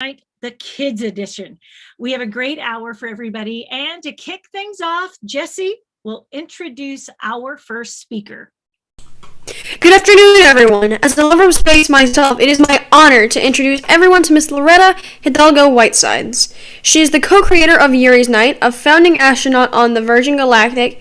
Night, the kids edition. We have a great hour for everybody. And to kick things off, Jesse will introduce our first speaker. Good afternoon, everyone. As a lover of space myself, it is my honor to introduce everyone to Miss Loretta Hidalgo Whitesides. She is the co-creator of Yuri's Night, a founding astronaut on the Virgin Galactic,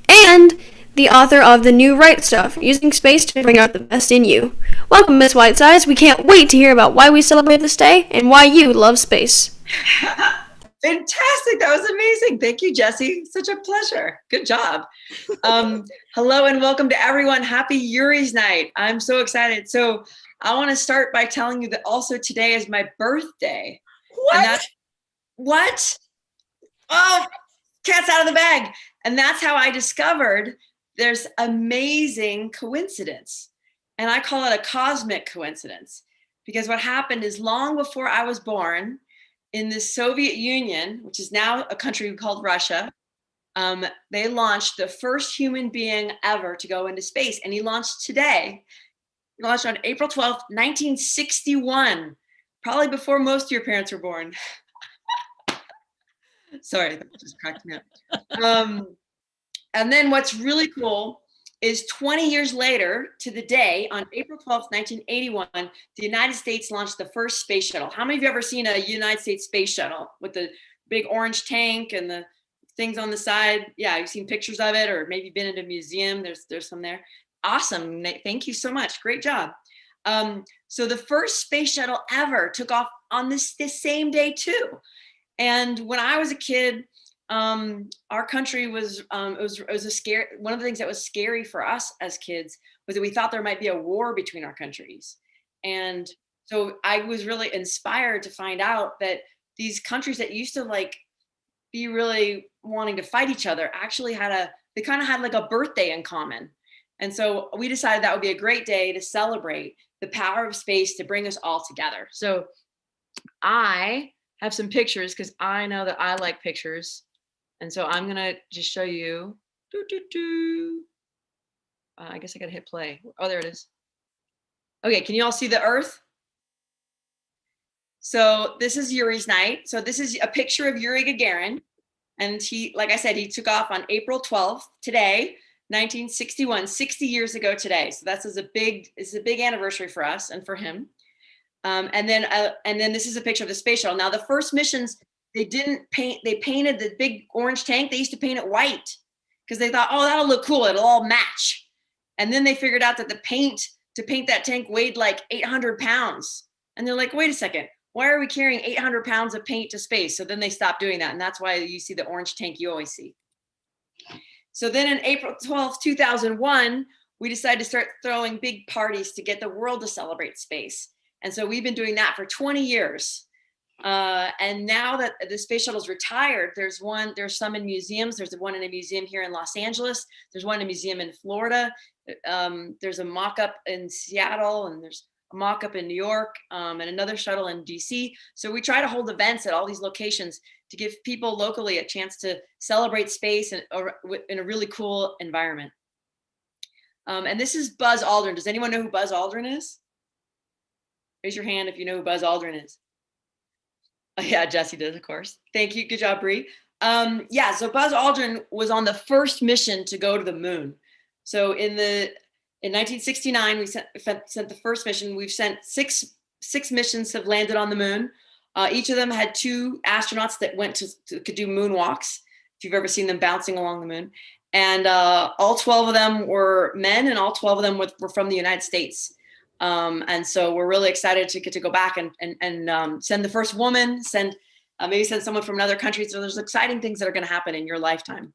and the author of The New Right Stuff, using space to bring out the best in you. Welcome, Miss Whitesides. We can't wait to hear about why we celebrate this day and why you love space. Fantastic. That was amazing. Thank you, Jesse. Such a pleasure. Good job. Hello and welcome to everyone. Happy Yuri's Night. I'm so excited. So I want to start by telling you that also today is my birthday. What? Oh, cat's out of the bag. And that's how I discovered there's amazing coincidence. And I call it a cosmic coincidence, because what happened is long before I was born, in the Soviet Union, which is now a country called Russia, they launched the first human being ever to go into space. And he launched today. He launched on April 12th, 1961, probably before most of your parents were born. Sorry, that just cracked me up. And then what's really cool is 20 years later to the day, on April 12th, 1981, the United States launched the first space shuttle. How many of you have ever seen a United States space shuttle with the big orange tank and the things on the side? Yeah, you've seen pictures of it, or maybe been in a museum. There's some there. Awesome. Thank you so much. Great job. So the first space shuttle ever took off on this same day too. And when I was a kid, our country was it was a scary, one of the things that was scary for us as kids was that we thought there might be a war between our countries. And so I was really inspired to find out that these countries that used to like be really wanting to fight each other actually they kind of had like a birthday in common. And so we decided that would be a great day to celebrate the power of space to bring us all together. So I have some pictures because I know that I like pictures. And so I'm gonna just show you. I guess I gotta hit play. Oh, there it is. Okay, can you all see the Earth? So this is Yuri's Night. So this is a picture of Yuri Gagarin. And he, like I said, he took off on April 12th, today, 1961, 60 years ago today. So it's a big anniversary for us and for him. And then this is a picture of the space shuttle. Now the first missions, they painted the big orange tank. They used to paint it white because they thought, oh, that'll look cool. It'll all match. And then they figured out that the paint to paint that tank weighed like 800 pounds. And they're like, wait a second, why are we carrying 800 pounds of paint to space? So then they stopped doing that. And that's why you see the orange tank you always see. So then in April 12th, 2001, we decided to start throwing big parties to get the world to celebrate space. And so we've been doing that for 20 years. And now that the space shuttle's retired, there's some in museums. There's one in a museum here in Los Angeles. There's one in a museum in Florida. There's a mock-up in Seattle, and there's a mock-up in New York, and another shuttle in DC. So we try to hold events at all these locations to give people locally a chance to celebrate space in a really cool environment. And this is Buzz Aldrin. Does anyone know who Buzz Aldrin is? Raise your hand if you know who Buzz Aldrin is. Oh, yeah, Jesse does, of course. Thank you. Good job, Bree. So Buzz Aldrin was on the first mission to go to the moon. So in 1969, we sent the first mission. We've sent six missions have landed on the moon. Each of them had 2 astronauts that could do moonwalks, if you've ever seen them bouncing along the moon. And all 12 of them were men, and all 12 of them were from the United States. And so we're really excited to get to go back and send the first woman, maybe send someone from another country. So there's exciting things that are going to happen in your lifetime.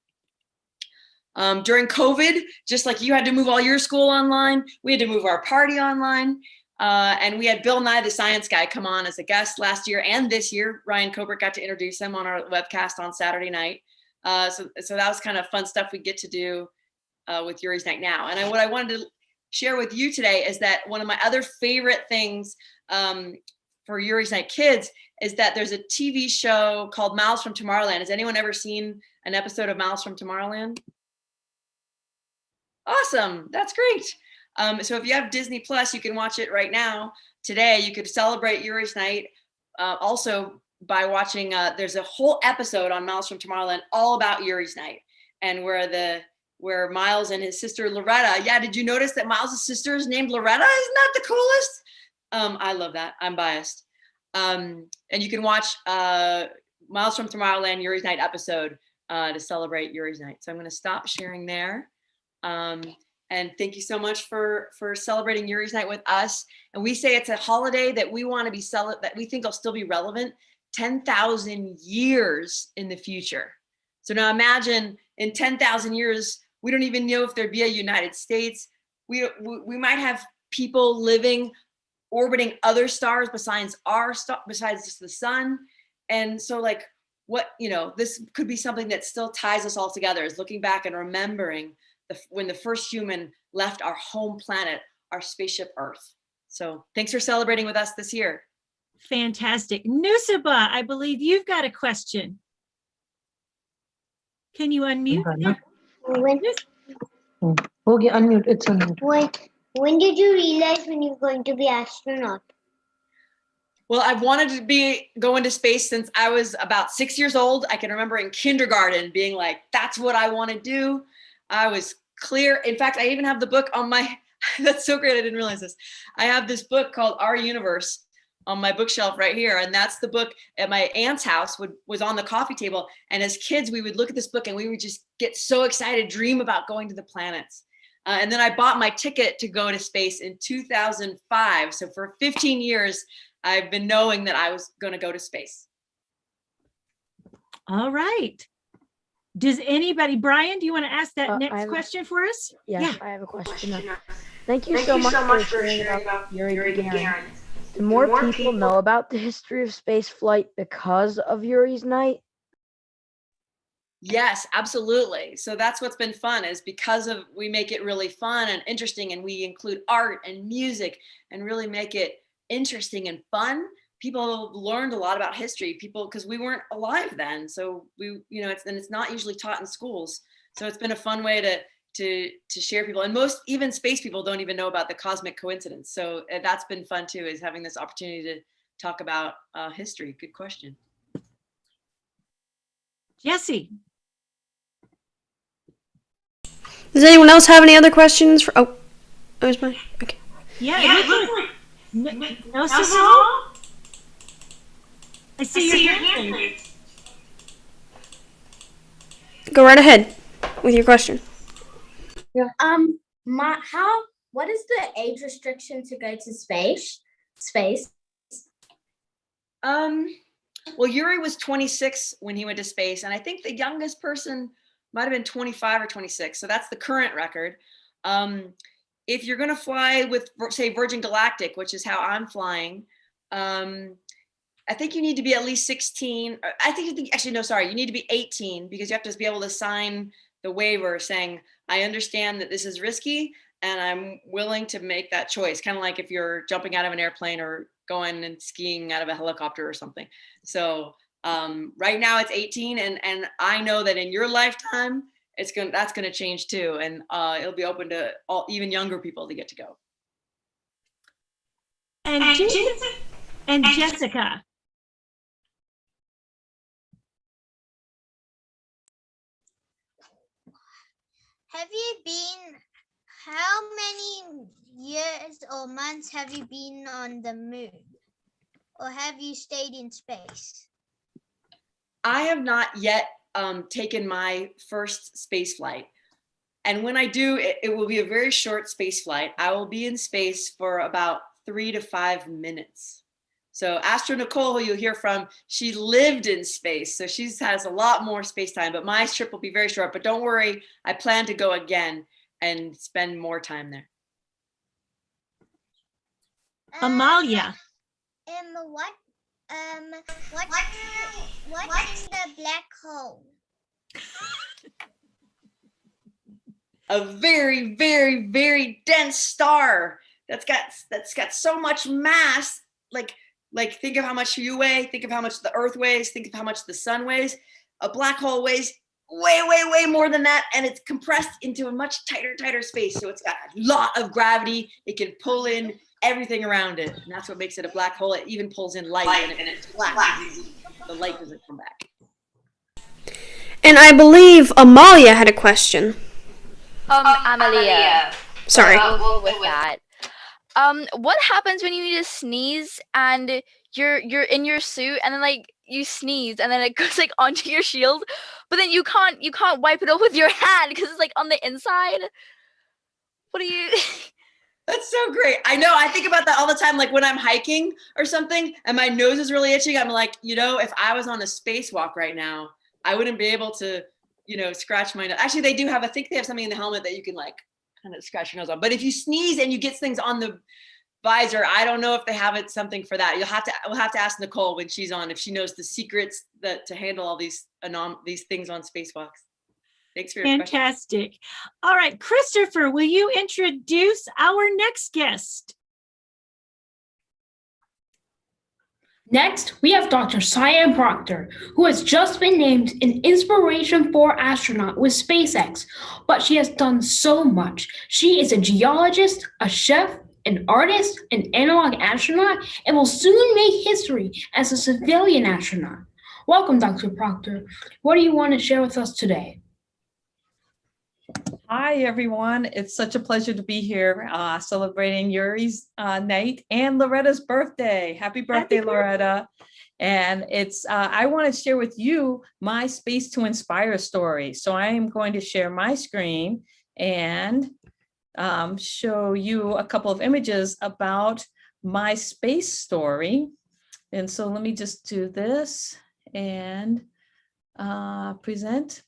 During COVID, just like you had to move all your school online, we had to move our party online. And we had Bill Nye, the Science Guy, come on as a guest last year and this year. Ryan Kobrick got to introduce him on our webcast on Saturday night. So that was kind of fun stuff we get to do with Yuri's Night now. And what I wanted to share with you today is that one of my other favorite things for Yuri's Night Kids is that there's a TV show called Miles from Tomorrowland. Has anyone ever seen an episode of Miles from Tomorrowland? Awesome, that's great. So if you have Disney Plus, you can watch it right now. Today, you could celebrate Yuri's Night also by watching, there's a whole episode on Miles from Tomorrowland all about Yuri's Night, and where Miles and his sister Loretta. Yeah, did you notice that Miles' sister is named Loretta? Isn't that the coolest? I love that. I'm biased. And you can watch Miles from Tomorrowland Yuri's Night episode to celebrate Yuri's Night. So I'm going to stop sharing there. And thank you so much for celebrating Yuri's Night with us. And we say it's a holiday that we want to be that we think will still be relevant 10,000 years in the future. So now imagine in 10,000 years, we don't even know if there'd be a United States. We might have people living, orbiting other stars besides our star, besides just the sun. And so like, what, this could be something that still ties us all together, is looking back and remembering when the first human left our home planet, our spaceship Earth. So thanks for celebrating with us this year. Fantastic. Nusaba, I believe you've got a question. Can you unmute? Okay, unmute. It's unmute. Wait, when did you realize when you're going to be astronaut? Well, I've wanted to go into space since I was about 6 years old. I can remember in kindergarten being like, that's what I want to do. I was clear. In fact, I even have the book on my, that's so great. I didn't realize this. I have this book called Our Universe on my bookshelf right here. And that's the book at my aunt's house was on the coffee table. And as kids, we would look at this book and we would just get so excited, dream about going to the planets. And then I bought my ticket to go to space in 2005. So for 15 years, I've been knowing that I was going to go to space. All right. Does anybody, Brian, do you want to ask that next question for us? Yeah, I have a question. Thank you so much for sharing about Yuri Gagarin. Do more people know about the history of space flight because of Yuri's Night? Yes, absolutely. So that's what's been fun, is because we make it really fun and interesting, and we include art and music and really make it interesting and fun. People learned a lot about history, because we weren't alive then. So it's not usually taught in schools. So it's been a fun way to share people, and most even space people don't even know about the cosmic coincidence. So that's been fun too, is having this opportunity to talk about history. Good question. Jesse. Does anyone else have any other questions? Where's mine? Okay. Yeah. No, Simone? I see your hand. Go right ahead with your question. What is the age restriction to go to space? Well, Yuri was 26 when he went to space, and I think the youngest person might have been 25 or 26. So that's the current record. If you're going to fly with, say, Virgin Galactic, which is how I'm flying, I think you need to be at least 16. You need to be 18, because you have to be able to sign the waiver saying, I understand that this is risky and I'm willing to make that choice. Kind of like if you're jumping out of an airplane or going and skiing out of a helicopter or something. So right now it's 18, and I know that in your lifetime, that's going to change too. And it'll be open to even younger people to get to go. And Jessica. How many years or months have you been on the moon? Or have you stayed in space? I have not yet taken my first space flight. And when I do, it will be a very short space flight. I will be in space for about 3 to 5 minutes. So Astro Nicole, who you'll hear from, she lived in space. So she has a lot more space time, but my trip will be very short. But don't worry, I plan to go again and spend more time there. Amalia. What's in the black hole? A very, very, very dense star that's got so much mass. Like think of how much you weigh, think of how much the Earth weighs, think of how much the sun weighs. A black hole weighs way, way, way more than that, and it's compressed into a much tighter space. So it's got a lot of gravity. It can pull in everything around it. And that's what makes it a black hole. It even pulls in light and it's black. The light doesn't come back. And I believe Amalia had a question. Amalia. Sorry. I'll go with that. What happens when you need to sneeze and you're in your suit and then like you sneeze and then it goes like onto your shield, but then you can't wipe it off with your hand because it's like on the inside? What do you? That's so great. I know. I think about that all the time. Like when I'm hiking or something and my nose is really itching, I'm like, if I was on a spacewalk right now, I wouldn't be able to, scratch my nose. Actually, they do have, I think they have something in the helmet that you can like kind of scratch your nose on. But if you sneeze and you get things on the visor, I don't know if they have something for that. We'll have to ask Nicole when she's on if she knows the secrets to handle all these things on spacewalks. Thanks for your Fantastic. All right, Christopher, will you introduce our next guest? Next, we have Dr. Cyan Proctor, who has just been named an Inspiration 4 astronaut with SpaceX, but she has done so much. She is a geologist, a chef, an artist, an analog astronaut, and will soon make history as a civilian astronaut. Welcome, Dr. Proctor. What do you want to share with us today? Hi, everyone. It's such a pleasure to be here celebrating Yuri's night and Loretta's birthday. Happy birthday, Loretta. And I want to share with you my Space to Inspire story. So I am going to share my screen and show you a couple of images about my space story. And so let me just do this and present.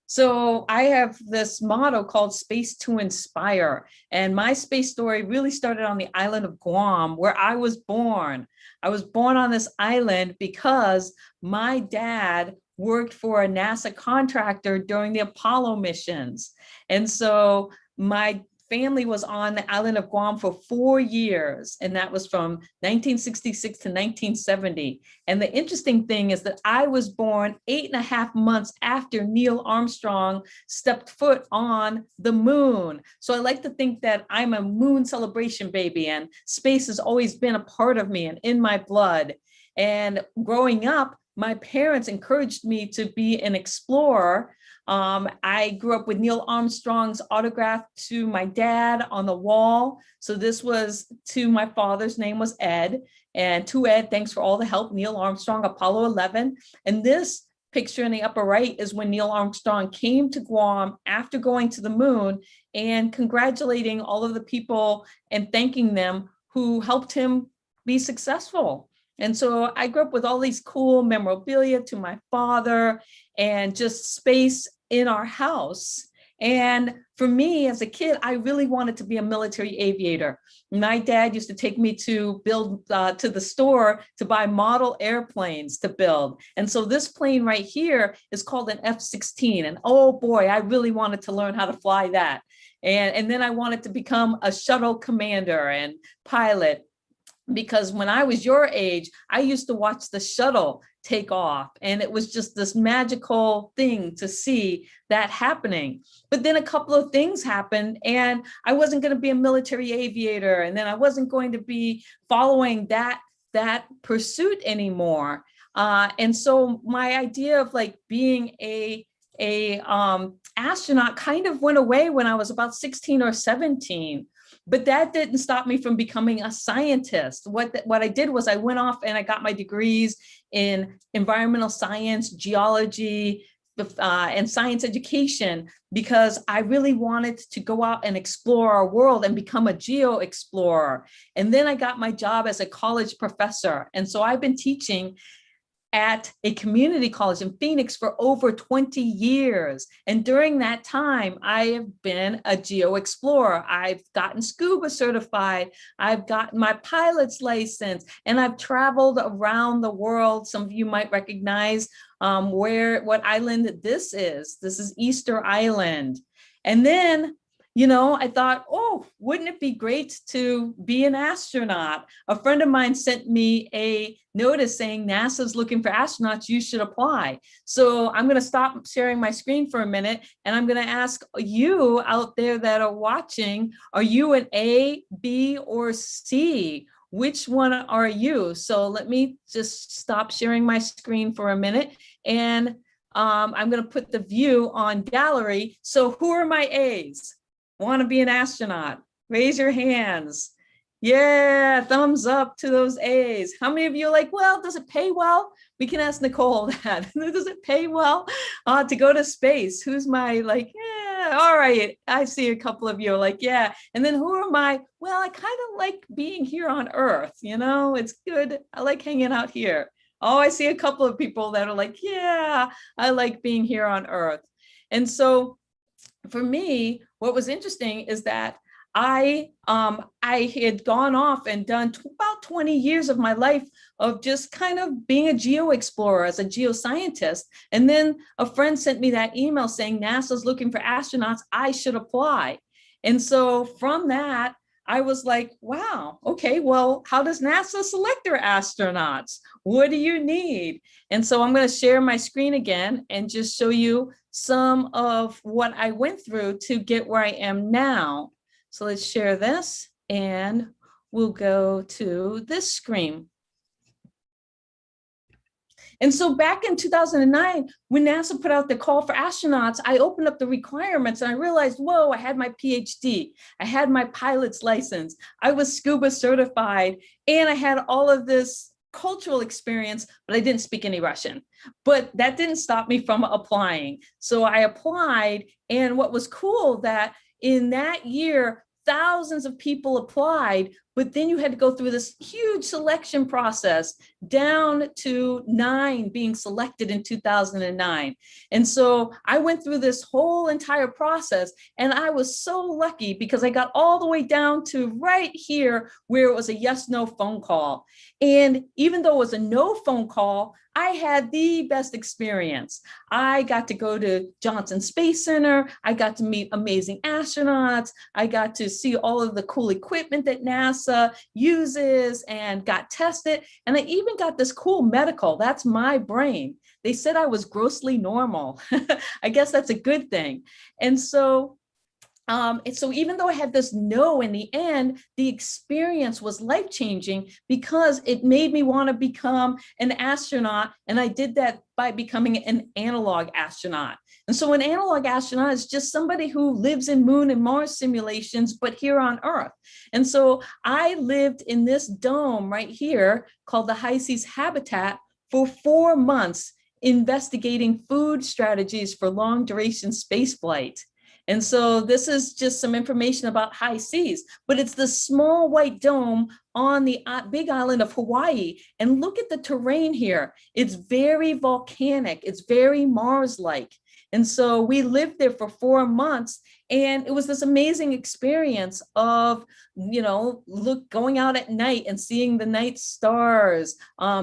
So I have this motto called Space to Inspire, and my space story really started on the island of Guam, where I was born. I was born on this island because my dad worked for a NASA contractor during the Apollo missions. And so my family was on the island of Guam for 4 years, and that was from 1966 to 1970. And the interesting thing is that I was born 8.5 months after Neil Armstrong stepped foot on the moon. So I like to think that I'm a moon celebration baby, and space has always been a part of me and in my blood. And growing up, my parents encouraged me to be an explorer. I grew up with Neil Armstrong's autograph to my dad on the wall. So this was to my father's name was Ed. And to Ed, thanks for all the help, Neil Armstrong, Apollo 11. And this picture in the upper right is when Neil Armstrong came to Guam after going to the moon and congratulating all of the people and thanking them who helped him be successful. And so I grew up with all these cool memorabilia to my father and just space in our house. And for me as a kid, I really wanted to be a military aviator. My dad used to take me to build to the store to buy model airplanes to build. And so this plane right here is called an F-16. And oh boy, I really wanted to learn how to fly that. And then I wanted to become a shuttle commander and pilot, because when I was your age, I used to watch the shuttle take off, and it was just this magical thing to see that happening. But then a couple of things happened, and I wasn't going to be a military aviator, and then I wasn't going to be following that pursuit anymore. And so my idea of like being a astronaut kind of went away when I was about 16 or 17. But that didn't stop me from becoming a scientist. What I did was I went off and I got my degrees in environmental science, geology, and science education, because I really wanted to go out and explore our world and become a geo explorer. And then I got my job as a college professor. And so I've been teaching at a community college in Phoenix for over 20 years. And during that time, I have been a geo explorer. I've gotten scuba certified. I've gotten my pilot's license, and I've traveled around the world. Some of you might recognize what island this is. This is Easter Island. And then I thought, oh, wouldn't it be great to be an astronaut? A friend of mine sent me a notice saying NASA's looking for astronauts, you should apply. So I'm going to stop sharing my screen for a minute, and I'm going to ask you out there that are watching, are you an A, B, or C? Which one are you? So let me just stop sharing my screen for a minute, and I'm going to put the view on gallery. So who are my A's? Want to be an astronaut? Raise your hands. Yeah, thumbs up to those A's. How many of you are like, well, does it pay well? We can ask Nicole that. Does it pay well to go to space? Who's my like, yeah, all right. I see a couple of you are like, yeah. And then who are my, well, I kind of like being here on Earth. It's good. I like hanging out here. Oh, I see a couple of people that are like, yeah, I like being here on Earth. And so for me, what was interesting is that I had gone off and done about 20 years of my life of just kind of being a geo explorer as a geoscientist. And then a friend sent me that email saying NASA's looking for astronauts, I should apply. And so from that, I was like, wow, okay, well, how does NASA select their astronauts? What do you need? And so I'm going to share my screen again and just show you some of what I went through to get where I am now. So let's share this, and we'll go to this screen. And so back in 2009, when NASA put out the call for astronauts, I opened up the requirements and I realized, whoa, I had my PhD, I had my pilot's license, I was scuba certified, and I had all of this cultural experience, but I didn't speak any Russian. But that didn't stop me from applying. So I applied, and what was cool that in that year, thousands of people applied, but then you had to go through this huge selection process down to 9 being selected in 2009. And so I went through this whole entire process, and I was so lucky because I got all the way down to right here where it was a yes, no phone call. And even though it was a no phone call, I had the best experience. I got to go to Johnson Space Center. I got to meet amazing astronauts. I got to see all of the cool equipment that NASA uses and got tested. And I even got this cool medical. That's my brain. They said I was grossly normal. I guess that's a good thing. And so even though I had this no in the end, the experience was life-changing because it made me want to become an astronaut. And I did that by becoming an analog astronaut. And so an analog astronaut is just somebody who lives in Moon and Mars simulations, but here on Earth. And so I lived in this dome right here called the High Seas Habitat for 4 months, investigating food strategies for long duration spaceflight. And so this is just some information about high seas, but it's the small white dome on the big island of Hawaii. And look at the terrain here. It's very volcanic. It's very Mars-like. And so we lived there for 4 months, and it was this amazing experience of, going out at night and seeing the night stars,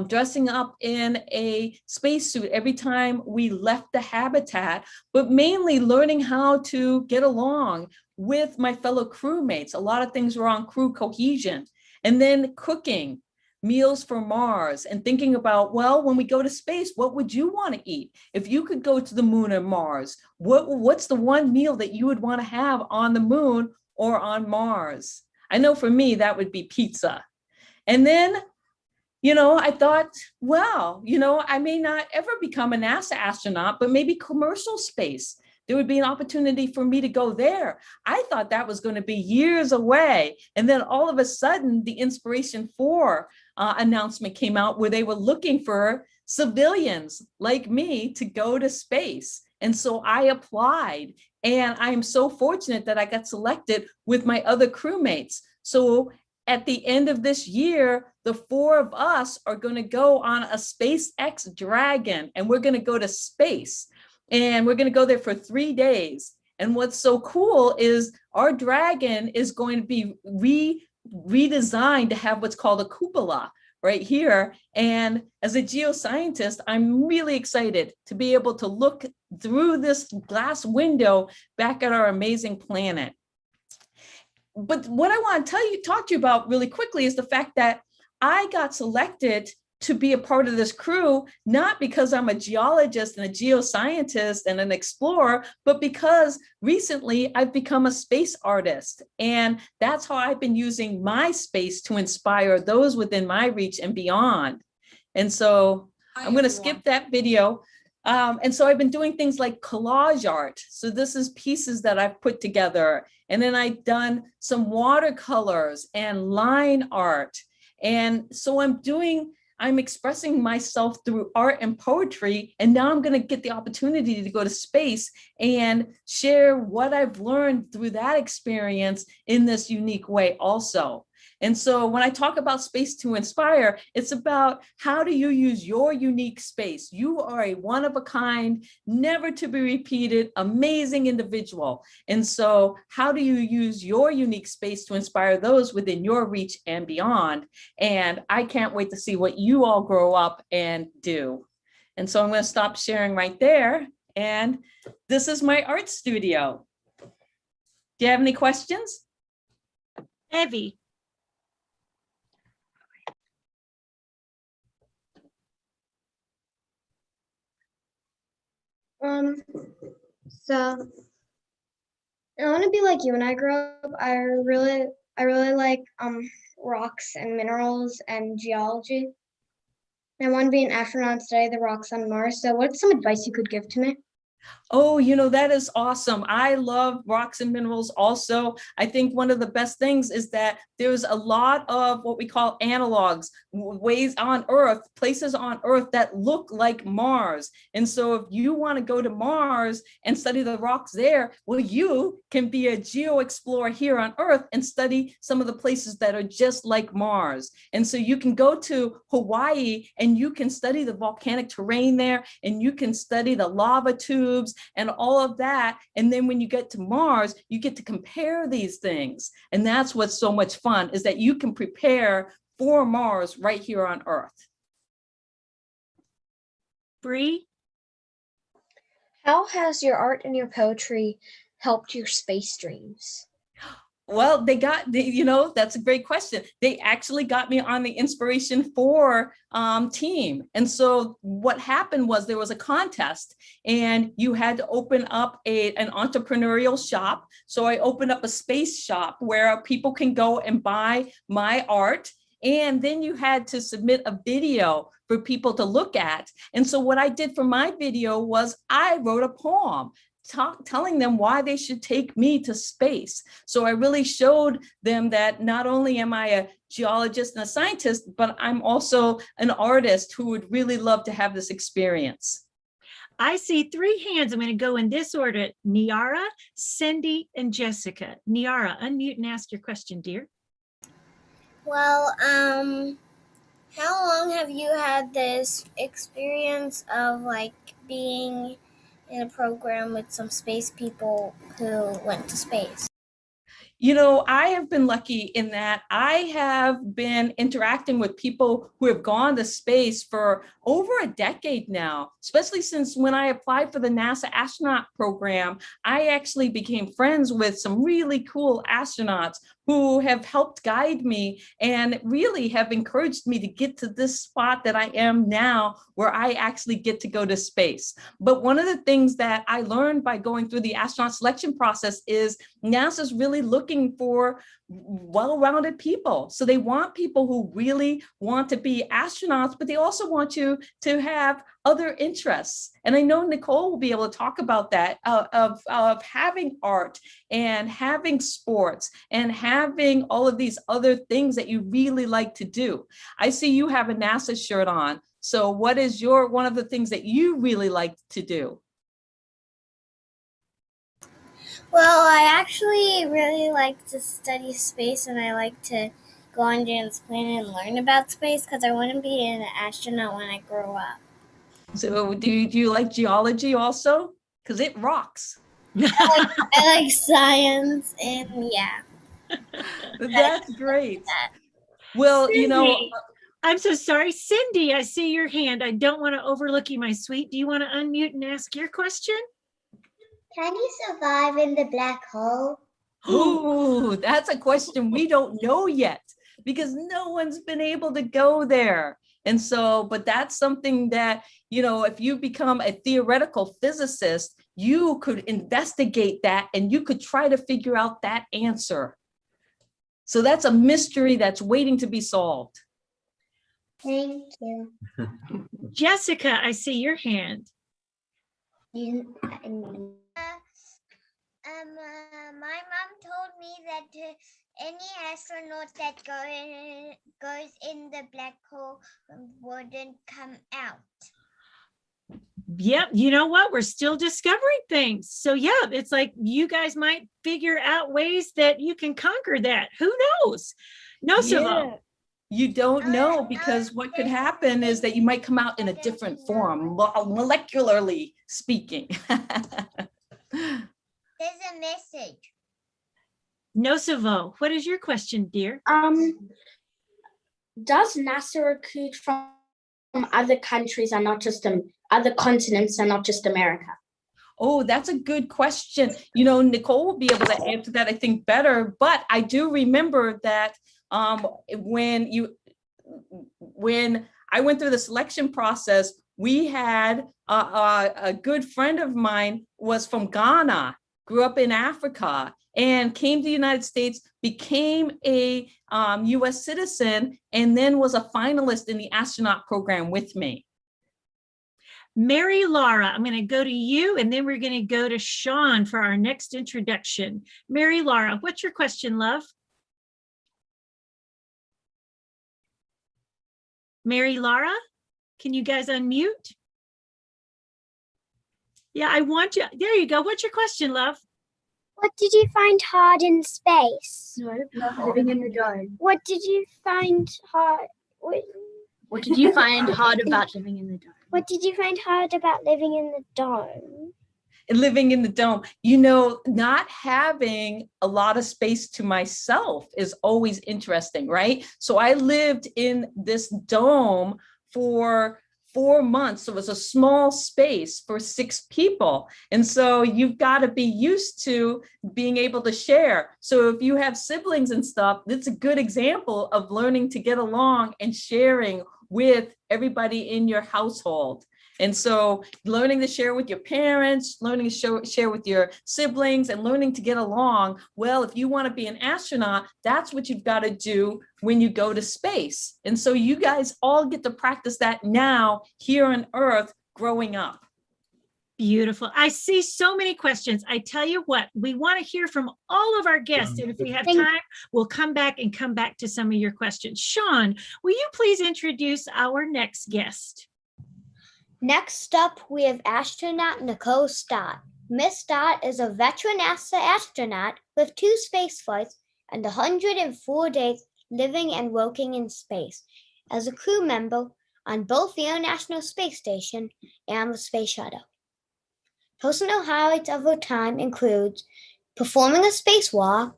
dressing up in a spacesuit every time we left the habitat, but mainly learning how to get along with my fellow crewmates. A lot of things were on crew cohesion, and then cooking meals for Mars and thinking about, well, when we go to space, what would you want to eat? If you could go to the moon or Mars, what's the one meal that you would want to have on the moon or on Mars? I know for me, that would be pizza. And then, I thought, well, I may not ever become a NASA astronaut, but maybe commercial space. There would be an opportunity for me to go there. I thought that was going to be years away. And then all of a sudden, the Inspiration 4 announcement came out where they were looking for civilians like me to go to space. And so I applied, and I am so fortunate that I got selected with my other crewmates. So at the end of this year, the 4 of us are going to go on a SpaceX Dragon, and we're going to go to space. And we're going to go there for 3 days. And what's so cool is our Dragon is going to be redesigned to have what's called a cupola right here. And as a geoscientist, I'm really excited to be able to look through this glass window back at our amazing planet. but what I want to talk to you about really quickly is the fact that I got selected to be a part of this crew, not because I'm a geologist and a geoscientist and an explorer, but because recently I've become a space artist. And that's how I've been using my space to inspire those within my reach and beyond. And so I'm going to skip that video. And so I've been doing things like collage art. So this is pieces that I've put together. And then I've done some watercolors and line art. And so I'm expressing myself through art and poetry. And now I'm going to get the opportunity to go to space and share what I've learned through that experience in this unique way also. And so when I talk about space to inspire, it's about how do you use your unique space? You are a one of a kind, never to be repeated, amazing individual. And so how do you use your unique space to inspire those within your reach and beyond? And I can't wait to see what you all grow up and do. And so I'm going to stop sharing right there. And this is my art studio. Do you have any questions? Evie. So I want to be like you when I grow up. I really like rocks and minerals and geology. I want to be an astronaut and study the rocks on Mars. So what's some advice you could give to me? Oh, that is awesome. I love rocks and minerals also. I think one of the best things is that there's a lot of what we call analogs, ways on Earth, places on Earth that look like Mars. And so if you want to go to Mars and study the rocks there, well, you can be a geo explorer here on Earth and study some of the places that are just like Mars. And so you can go to Hawaii and you can study the volcanic terrain there, and you can study the lava tubes and all of that. And then when you get to Mars, you get to compare these things. And that's what's so much fun, is that you can prepare for Mars right here on Earth. Bree? How has your art and your poetry helped your space dreams? Well, that's a great question. They actually got me on the Inspiration 4 team. And so what happened was there was a contest and you had to open up an entrepreneurial shop. So I opened up a space shop where people can go and buy my art. And then you had to submit a video for people to look at. And so what I did for my video was I wrote a poem telling them why they should take me to space. So I really showed them that not only am I a geologist and a scientist, but I'm also an artist who would really love to have this experience. I see 3 hands. I'm going to go in this order: Niara, Cindy, and Jessica. Niara, unmute and ask your question, dear. Well, how long have you had this experience of like being in a program with some space people who went to space? I have been lucky in that I have been interacting with people who have gone to space for over a decade now, especially since when I applied for the NASA astronaut program, I actually became friends with some really cool astronauts who have helped guide me and really have encouraged me to get to this spot that I am now, where I actually get to go to space. But one of the things that I learned by going through the astronaut selection process is NASA's really looking for well-rounded people. So they want people who really want to be astronauts, but they also want you to have other interests. And I know Nicole will be able to talk about that, of having art and having sports and having all of these other things that you really like to do. I see you have a NASA shirt on. So what is one of the things that you really like to do? Well, I actually really like to study space, and I like to go on Jan's planet and learn about space because I want to be an astronaut when I grow up. So do you like geology also? Because it rocks. I like science, and yeah. That's great. Well, Cindy, I'm so sorry. Cindy, I see your hand. I don't want to overlook you, my sweet. Do you want to unmute and ask your question? Can you survive in the black hole? Ooh, that's a question we don't know yet because no one's been able to go there. And so, but that's something that, you know, if you become a theoretical physicist, you could investigate that and you could try to figure out that answer. So that's a mystery that's waiting to be solved. Thank you. Jessica, I see your hand. My mom told me that any astronaut that goes in the black hole wouldn't come out. Yep, you know what? We're still discovering things. So yeah, it's like you guys might figure out ways that you can conquer that. Who knows? No, Yeah. You don't know, because what could happen is that you might come out in a different form, molecularly speaking. There's a message. No, Savo, what is your question, dear? Does NASA recruit from other countries and not just other continents and not just America? Oh, that's a good question. You know, Nicole will be able to answer that, I think, better. But I do remember that when I went through the selection process, we had a good friend of mine was from Ghana, grew up in Africa, and came to the United States, became a US citizen, and then was a finalist in the astronaut program with me. Mary Laura, I'm going to go to you, and then we're going to go to Sean for our next introduction. Mary Laura, what's your question, love? Mary Laura, can you guys unmute? Yeah, I want you. There you go. What's your question, love? What did you find hard in space? Living in the dome. What did you find hard? What did you find hard about living in the dome? What did you find hard about living in the dome? Living in the dome, you know, not having a lot of space to myself is always interesting, right? So I lived in this dome for 4 months. So it was a small space for 6 people. And so you've got to be used to being able to share. So if you have siblings and stuff, that's a good example of learning to get along and sharing with everybody in your household. And so learning to share with your parents, learning to share with your siblings, and learning to get along. Well, if you want to be an astronaut, that's what you've got to do when you go to space. And so you guys all get to practice that now here on Earth growing up. Beautiful. I see so many questions. I tell you what, we want to hear from all of our guests. And if we have time, we'll come back to some of your questions. Sean, will you please introduce our next guest? Next up, we have astronaut Nicole Stott. Miss Stott is a veteran NASA astronaut with 2 space flights and 104 days living and working in space as a crew member on both the International Space Station and the Space Shuttle. Personal highlights of her time include performing a spacewalk,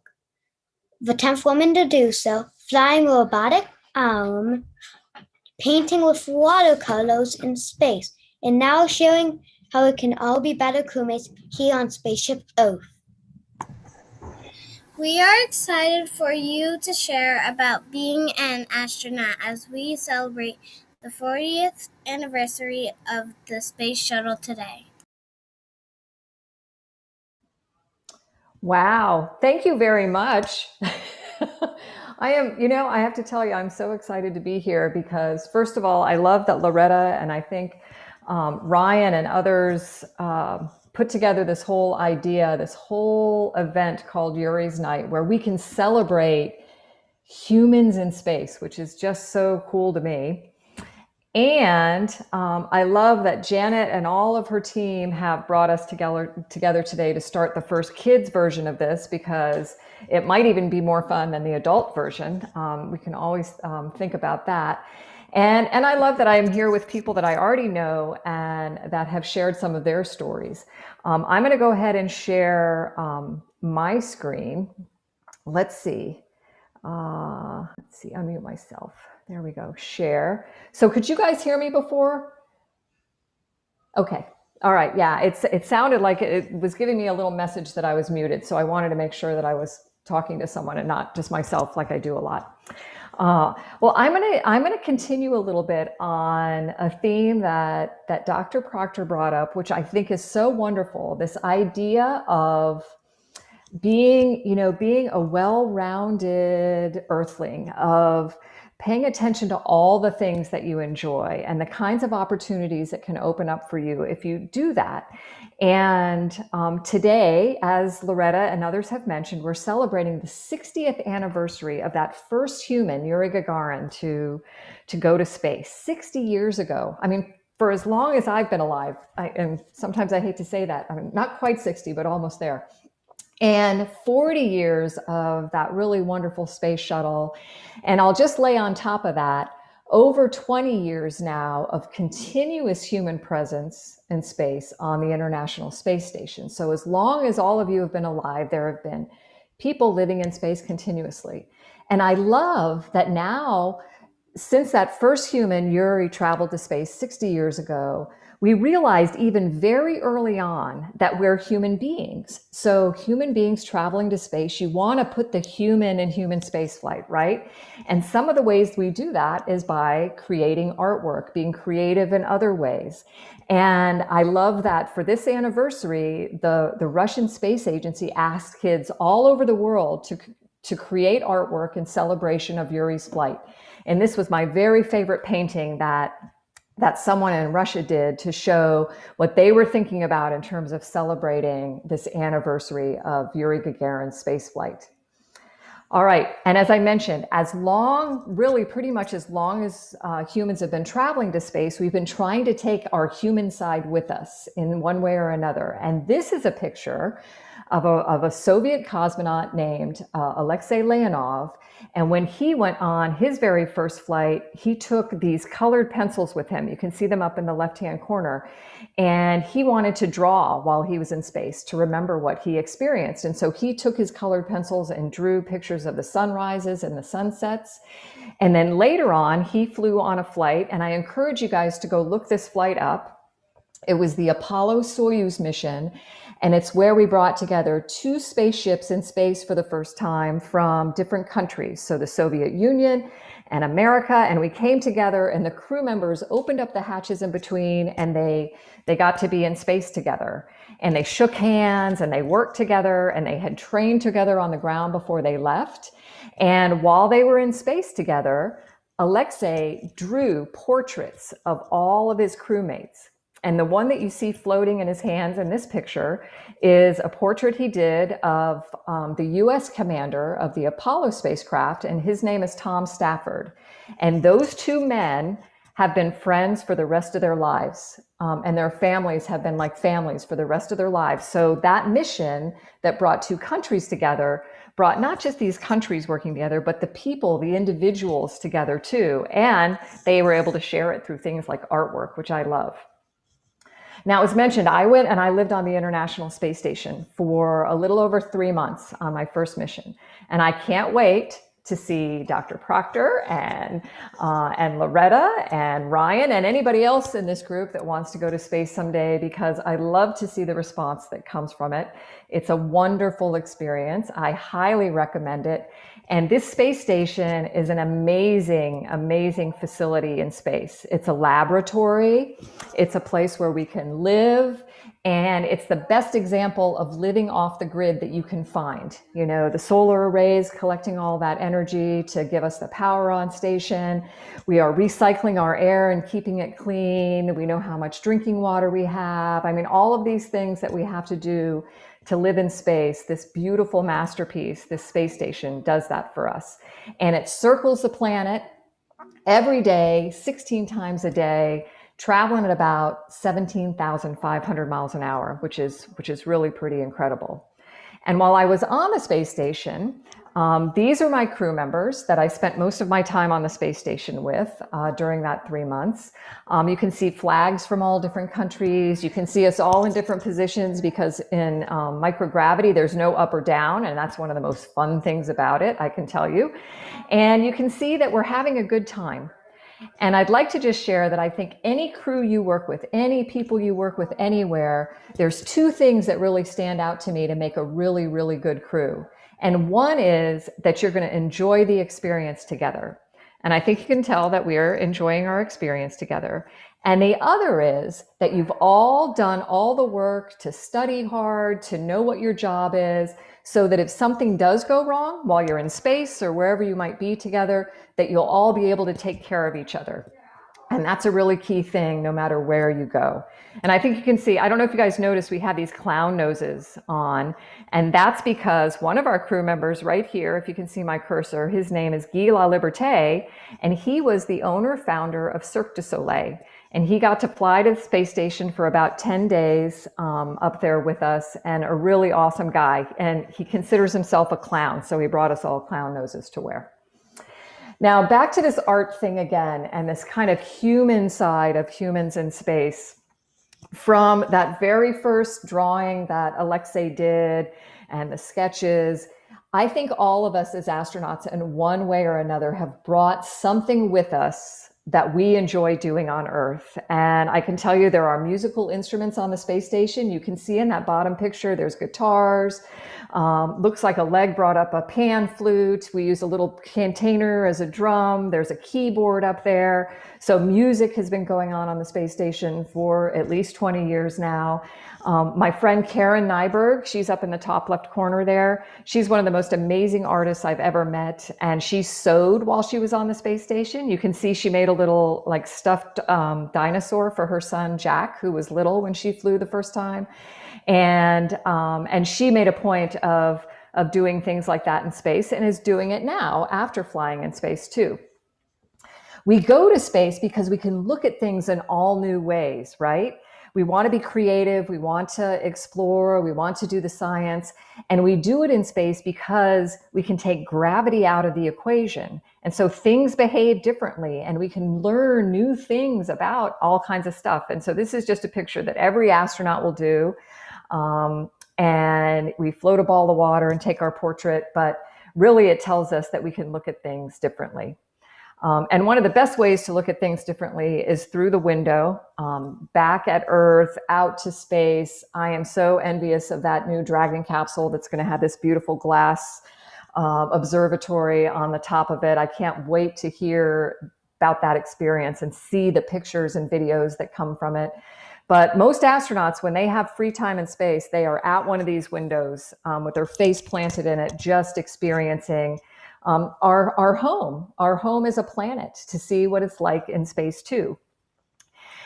the 10th woman to do so, flying a robotic arm, painting with watercolors in space, and now sharing how we can all be better crewmates here on Spaceship Earth. We are excited for you to share about being an astronaut as we celebrate the 40th anniversary of the Space Shuttle today. Wow, thank you very much. I have to tell you, I'm so excited to be here because, first of all, I love that Loretta and I think Ryan and others put together this whole idea, this whole event called Yuri's Night, where we can celebrate humans in space, which is just so cool to me. And I love that Janet and all of her team have brought us together today to start the first kids version of this, because it might even be more fun than the adult version. We can always think about that. And I love that I am here with people that I already know and that have shared some of their stories. I'm going to go ahead and share my screen. Let's see, unmute myself. There we go, share. So could you guys hear me before? Okay, All right. Yeah. It sounded like it was giving me a little message that I was muted. So I wanted to make sure that I was talking to someone and not just myself like I do a lot. Well, I'm gonna continue a little bit on a theme that Dr. Proctor brought up, which I think is so wonderful. This idea of being a well-rounded earthling, of paying attention to all the things that you enjoy and the kinds of opportunities that can open up for you if you do that. And today, as Loretta and others have mentioned, we're celebrating the 60th anniversary of that first human, Yuri Gagarin, to go to space 60 years ago. I mean, for as long as I've been alive, and sometimes I hate to say that, I mean, not quite 60, but almost there. And 40 years of that really wonderful space shuttle. And I'll just lay on top of that over 20 years now of continuous human presence in space on the International Space Station. So as long as all of you have been alive, there have been people living in space continuously. And I love that now, since that first human, Yuri, traveled to space 60 years ago, we realized even very early on that we're human beings. So human beings traveling to space, you want to put the human in human space flight, right? And some of the ways we do that is by creating artwork, being creative in other ways. And I love that for this anniversary, the Russian Space Agency asked kids all over the world to create artwork in celebration of Yuri's flight. And this was my very favorite painting that someone in Russia did to show what they were thinking about in terms of celebrating this anniversary of Yuri Gagarin's spaceflight. All right, and as I mentioned, pretty much as long as humans have been traveling to space, we've been trying to take our human side with us in one way or another. And this is a picture of a Soviet cosmonaut named Alexei Leonov. And when he went on his very first flight, he took these colored pencils with him. You can see them up in the left-hand corner. And he wanted to draw while he was in space to remember what he experienced. And so he took his colored pencils and drew pictures of the sunrises and the sunsets. And then later on, he flew on a flight. And I encourage you guys to go look this flight up. It was the Apollo-Soyuz mission. And it's where we brought together 2 spaceships in space for the first time from different countries. So the Soviet Union and America, and we came together and the crew members opened up the hatches in between and they got to be in space together. And they shook hands and they worked together and they had trained together on the ground before they left. And while they were in space together, Alexei drew portraits of all of his crewmates. And the one that you see floating in his hands in this picture is a portrait he did of the US commander of the Apollo spacecraft, and his name is Tom Stafford. And those 2 men have been friends for the rest of their lives, and their families have been like families for the rest of their lives. So that mission that brought 2 countries together brought not just these countries working together, but the people, the individuals together too. And they were able to share it through things like artwork, which I love. Now, as mentioned, I went and I lived on the International Space Station for a little over 3 months on my first mission. And I can't wait to see Dr. Proctor and Loretta and Ryan and anybody else in this group that wants to go to space someday, because I love to see the response that comes from it. It's a wonderful experience. I highly recommend it. And this space station is an amazing, amazing facility in space. It's a laboratory. It's a place where we can live. And it's the best example of living off the grid that you can find. You know, the solar arrays collecting all that energy to give us the power on station. We are recycling our air and keeping it clean. We know how much drinking water we have. I mean, all of these things that we have to do to live in space, this beautiful masterpiece, this space station does that for us. And it circles the planet every day, 16 times a day, traveling at about 17,500 miles an hour, which is really pretty incredible. And while I was on the space station, these are my crew members that I spent most of my time on the space station with during that 3 months. You can see flags from all different countries. You can see us all in different positions because in microgravity, there's no up or down. And that's one of the most fun things about it, I can tell you. And you can see that we're having a good time. And I'd like to just share that I think any crew you work with, any people you work with anywhere, there's two things that really stand out to me to make a really, really good crew. And one is that you're going to enjoy the experience together. And I think you can tell that we're enjoying our experience together. And the other is that you've all done all the work to study hard, to know what your job is, so that if something does go wrong while you're in space or wherever you might be together, that you'll all be able to take care of each other. And that's a really key thing no matter where you go. And I think you can see, I don't know if you guys noticed, we have these clown noses on, and that's because one of our crew members right here, if you can see my cursor, his name is Guy La Liberté, and he was the owner founder of Cirque du Soleil. And he got to fly to the space station for about 10 days up there with us, and a really awesome guy. And he considers himself a clown, so he brought us all clown noses to wear. Now, back to this art thing again, and this kind of human side of humans in space. From that very first drawing that Alexei did and the sketches, I think all of us as astronauts in one way or another have brought something with us that we enjoy doing on Earth. And I can tell you there are musical instruments on the space station. You can see in that bottom picture, there's guitars. Looks like a leg brought up a pan flute. We use a little container as a drum. There's a keyboard up there. So music has been going on the space station for at least 20 years now. My friend Karen Nyberg, she's up in the top left corner there. She's one of the most amazing artists I've ever met. And she sewed while she was on the space station. You can see she made a little like stuffed dinosaur for her son, Jack, who was little when she flew the first time. And she made a point of doing things like that in space and is doing it now after flying in space too. We go to space because we can look at things in all new ways, right? We want to be creative, we want to explore, we want to do the science, and we do it in space because we can take gravity out of the equation. And so things behave differently, and we can learn new things about all kinds of stuff. And so this is just a picture that every astronaut will do. And we float a ball of water and take our portrait, but really it tells us that we can look at things differently. And one of the best ways to look at things differently is through the window, back at Earth, out to space. I am so envious of that new Dragon capsule that's going to have this beautiful glass observatory on the top of it. I can't wait to hear about that experience and see the pictures and videos that come from it. But most astronauts, when they have free time in space, they are at one of these windows with their face planted in it, just experiencing our home. Our home is a planet, to see what it's like in space too.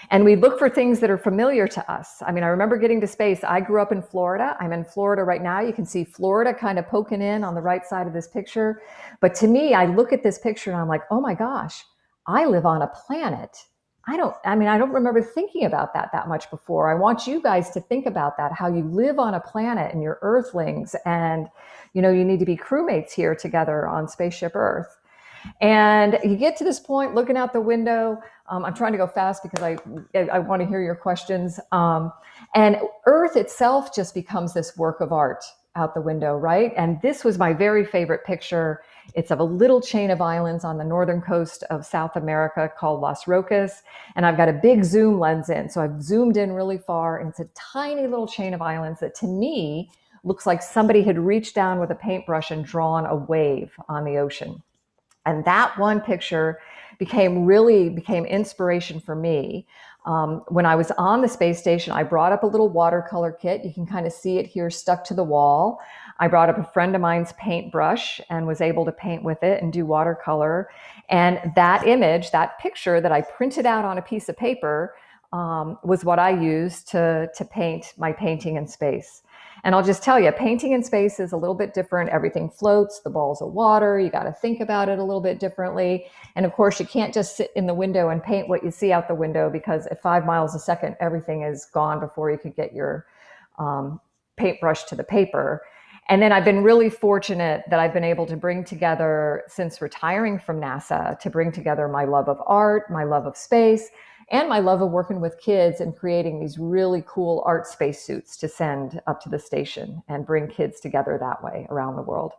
And we look for things that are familiar to us. I mean, I remember getting to space. I grew up in Florida. I'm in Florida right now. You can see Florida kind of poking in on the right side of this picture. But to me, I look at this picture and I'm like, oh my gosh, I live on a planet. I don't remember thinking about that much before. I want you guys to think about that, how you live on a planet and you're Earthlings, and you need to be crewmates here together on Spaceship Earth. And you get to this point looking out the window. I'm trying to go fast because I want to hear your questions. And Earth itself just becomes this work of art out the window, right? And this was my very favorite picture. It's of a little chain of islands on the northern coast of South America called Las Rocas. And I've got a big zoom lens in. So I've zoomed in really far, and it's a tiny little chain of islands that to me looks like somebody had reached down with a paintbrush and drawn a wave on the ocean. And that one picture became inspiration for me. When I was on the space station, I brought up a little watercolor kit. You can kind of see it here stuck to the wall. I brought up a friend of mine's paintbrush and was able to paint with it and do watercolor. And that image, that picture that I printed out on a piece of paper, was what I used to paint my painting in space. And I'll just tell you, painting in space is a little bit different. Everything floats, the balls of water. You got to think about it a little bit differently. And of course, you can't just sit in the window and paint what you see out the window, because at 5 miles a second, everything is gone before you could get your paintbrush to the paper. And then I've been really fortunate that I've been able to bring together, since retiring from NASA, to bring together my love of art, my love of space, and my love of working with kids and creating these really cool art spacesuits to send up to the station and bring kids together that way around the world.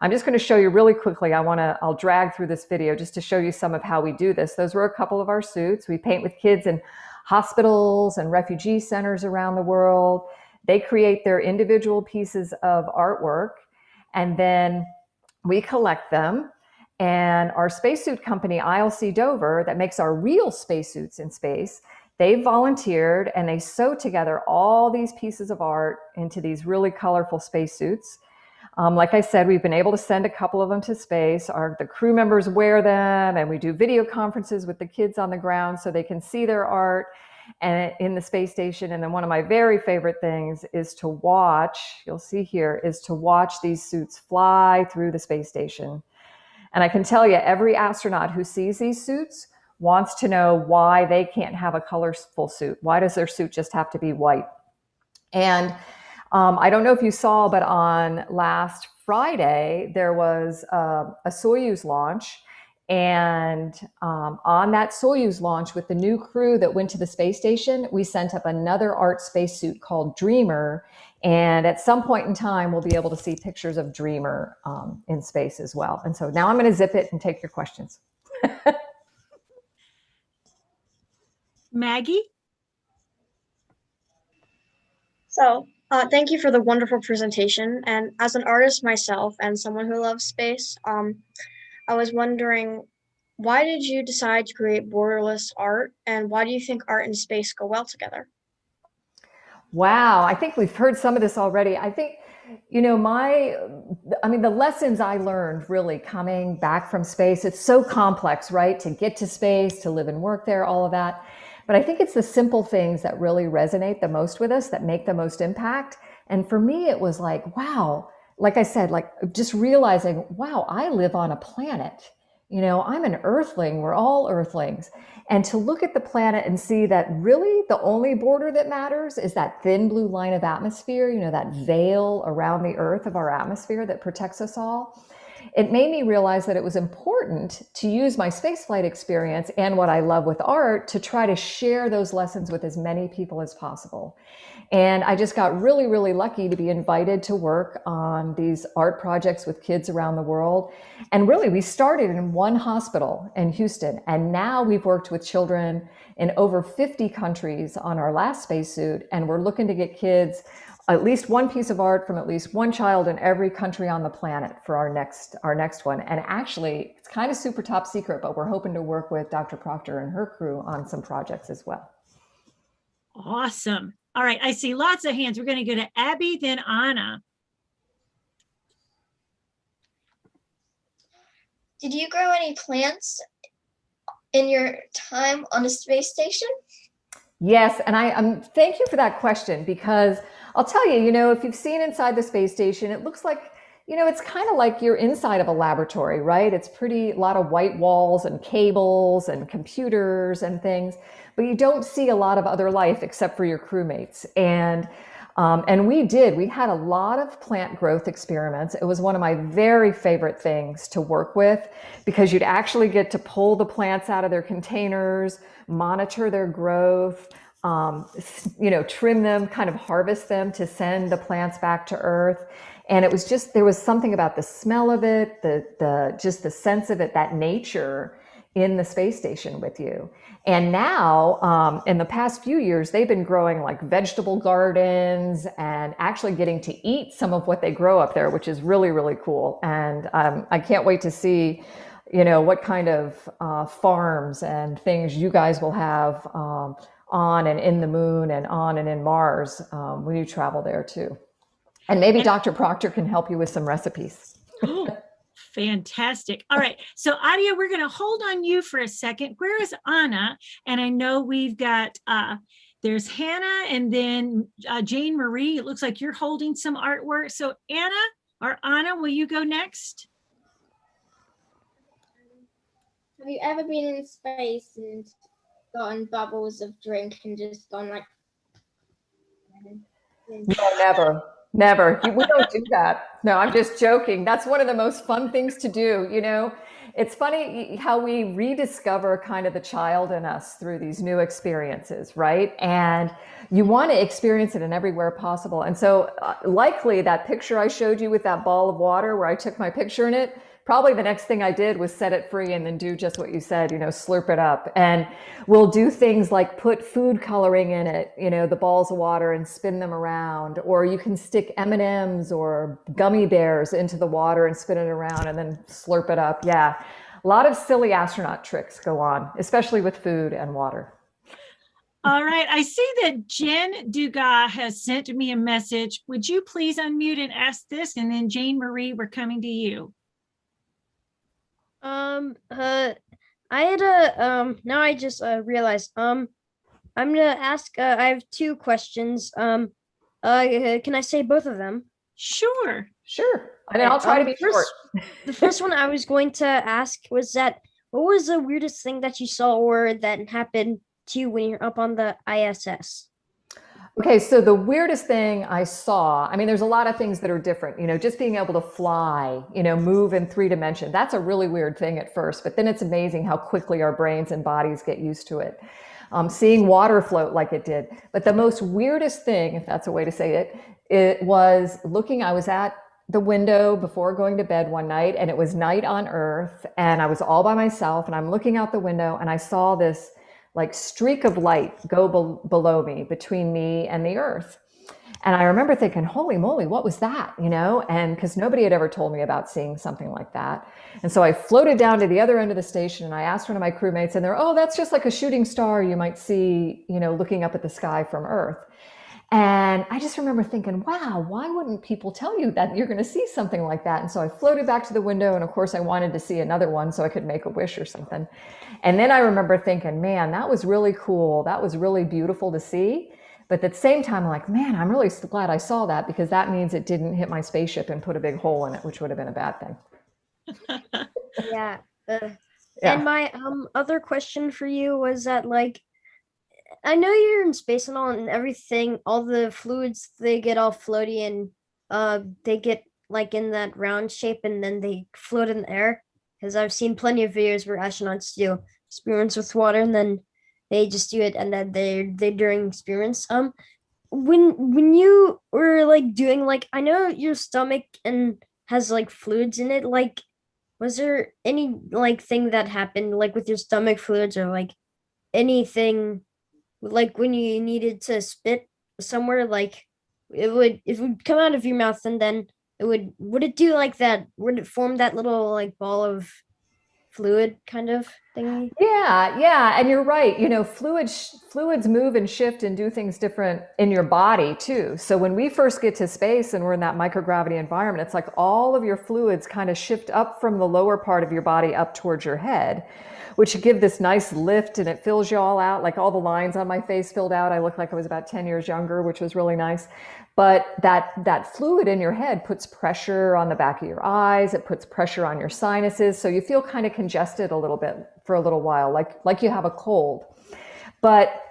I'm just going to show you really quickly. I'll drag through this video just to show you some of how we do this. Those were a couple of our suits. We paint with kids in hospitals and refugee centers around the world. They create their individual pieces of artwork, and then we collect them. And our spacesuit company, ILC Dover, that makes our real spacesuits in space, they volunteered and they sewed together all these pieces of art into these really colorful spacesuits. Like I said, we've been able to send a couple of them to space. The crew members wear them, and we do video conferences with the kids on the ground so they can see their art and in the space station. And then one of my very favorite things is to watch, you'll see here, is to watch these suits fly through the space station. And I can tell you, every astronaut who sees these suits wants to know why they can't have a colorful suit. Why does their suit just have to be white? And I don't know if you saw, but on last Friday, there was a Soyuz launch. And on that Soyuz launch with the new crew that went to the space station, we sent up another art spacesuit called Dreamer. And at some point in time, we'll be able to see pictures of Dreamer in space as well. And so now I'm going to zip it and take your questions. Maggie? So, thank you for the wonderful presentation. And as an artist myself and someone who loves space, I was wondering, why did you decide to create borderless art, and why do you think art and space go well together? Wow, I think we've heard some of this already. I think, you know, the lessons I learned really coming back from space, it's so complex, right? To get to space, to live and work there, all of that. But I think it's the simple things that really resonate the most with us, that make the most impact. And for me, it was like, wow, like I said, like just realizing, wow, I live on a planet. You know, I'm an earthling, we're all earthlings. And to look at the planet and see that really the only border that matters is that thin blue line of atmosphere, you know, that veil around the earth of our atmosphere that protects us all. It made me realize that it was important to use my spaceflight experience and what I love with art to try to share those lessons with as many people as possible. And I just got really, really lucky to be invited to work on these art projects with kids around the world. And really, we started in one hospital in Houston, and now we've worked with children in over 50 countries on our last spacesuit, and we're looking to get kids at least one piece of art from at least one child in every country on the planet for our next one. And actually, it's kind of super top secret, but we're hoping to work with Dr. Proctor and her crew on some projects as well. Awesome. All right, I see lots of hands. We're going to go to Abby, then Anna. Did you grow any plants in your time on the space station? Yes, and thank you for that question, because I'll tell you, you know, if you've seen inside the space station, it looks like, you know, it's kind of like you're inside of a laboratory, right? It's a lot of white walls and cables and computers and things, but you don't see a lot of other life except for your crewmates. And we had a lot of plant growth experiments. It was one of my very favorite things to work with, because you'd actually get to pull the plants out of their containers, monitor their growth, you know, trim them, kind of harvest them to send the plants back to Earth. And it was just, there was something about the smell of it, just the sense of it, that nature in the space station with you. And now, in the past few years, they've been growing like vegetable gardens and actually getting to eat some of what they grow up there, which is really, really cool. And I can't wait to see, you know, what kind of farms and things you guys will have on and in the moon and on and in Mars when you travel there too. And maybe Dr. Proctor can help you with some recipes. Fantastic. All right. So Adia, we're going to hold on you for a second. Where is Anna? And I know we've got, there's Hannah and then Jane Marie. It looks like you're holding some artwork. So Anna, will you go next? Have you ever been in space and gotten bubbles of drink and just gone like? No, never. We don't do that. No, I'm just joking. That's one of the most fun things to do, you know. It's funny how we rediscover kind of the child in us through these new experiences, right? And you want to experience it in everywhere possible. And so likely that picture I showed you with that ball of water where I took my picture in it, probably the next thing I did was set it free and then do just what you said, slurp it up. And we'll do things like put food coloring in it, the balls of water, and spin them around. Or you can stick M&Ms or gummy bears into the water and spin it around and then slurp it up. Yeah, a lot of silly astronaut tricks go on, especially with food and water. All right, I see that Jen Dugas has sent me a message. Would you please unmute and ask this? And then Jane Marie, we're coming to you. I had a now I just realized I'm gonna ask I have two questions. Can I say both of them? Sure. And I'll try to be short. The first one I was going to ask was that what was the weirdest thing that you saw or that happened to you when you're up on the ISS? Okay, so the weirdest thing I saw, I mean, there's a lot of things that are different, just being able to fly, move in 3 dimensions. That's a really weird thing at first, but then it's amazing how quickly our brains and bodies get used to it. Seeing water float like it did. But the most weirdest thing, if that's a way to say it, it was I was at the window before going to bed one night, and it was night on Earth, and I was all by myself, and I'm looking out the window, and I saw this like streak of light go below me, between me and the Earth. And I remember thinking, holy moly, what was that? And because nobody had ever told me about seeing something like that. And so I floated down to the other end of the station, and I asked one of my crewmates, and they're, oh, that's just like a shooting star you might see, looking up at the sky from Earth. And I just remember thinking, wow, why wouldn't people tell you that you're going to see something like that? And so I floated back to the window, and of course I wanted to see another one so I could make a wish or something. And then I remember thinking, man, that was really cool. That was really beautiful to see. But at the same time, I'm like, man, I'm really glad I saw that, because that means it didn't hit my spaceship and put a big hole in it, which would have been a bad thing. Yeah. And my other question for you was that, like, I know you're in space and all and everything, all the fluids, they get all floaty and they get like in that round shape and then they float in the air. Because I've seen plenty of videos where astronauts do experiments with water and then they just do it and then they during experiments. When you were like doing, like, I know your stomach and has like fluids in it, like was there any like thing that happened like with your stomach fluids or like anything like when you needed to spit somewhere, like it would come out of your mouth and then would it do like that? Would it form that little like ball of fluid kind of thingy? Yeah, and you're right. Fluids move and shift and do things different in your body too. So when we first get to space and we're in that microgravity environment, it's like all of your fluids kind of shift up from the lower part of your body up towards your head, which give this nice lift, and it fills you all out. Like all the lines on my face filled out. I looked like I was about 10 years younger, which was really nice. But that fluid in your head puts pressure on the back of your eyes. It puts pressure on your sinuses. So you feel kind of congested a little bit for a little while, like you have a cold. But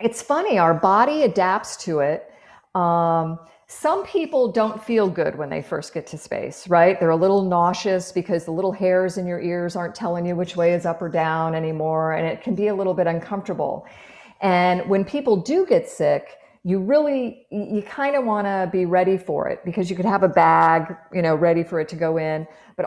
it's funny, our body adapts to it. Some people don't feel good when they first get to space, right? They're a little nauseous because the little hairs in your ears aren't telling you which way is up or down anymore. And it can be a little bit uncomfortable. And when people do get sick, you kind of want to be ready for it, because you could have a bag, ready for it to go in. But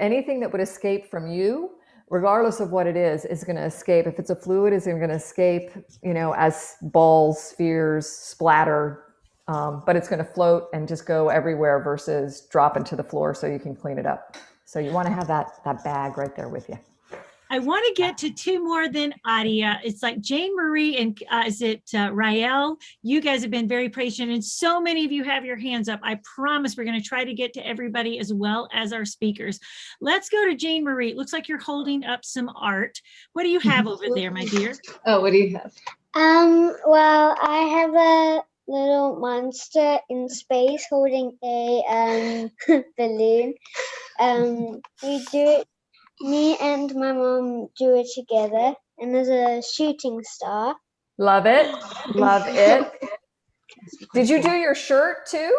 anything that would escape from you, regardless of what it is going to escape. If it's a fluid, it's going to escape, as balls, spheres, splatter. But it's going to float and just go everywhere versus drop into the floor so you can clean it up. So you want to have that bag right there with you. I want to get to 2 more than Adia. It's like Jane Marie and Rael. You guys have been very patient, and so many of you have your hands up. I promise we're going to try to get to everybody as well as our speakers. Let's go to Jane Marie. It looks like you're holding up some art. What do you have over there, my dear? Oh, what do you have? Well, I have a little monster in space holding a balloon. We do it. Me and my mom do it together, and there's a shooting star. Love it. Love it. Did you do your shirt too?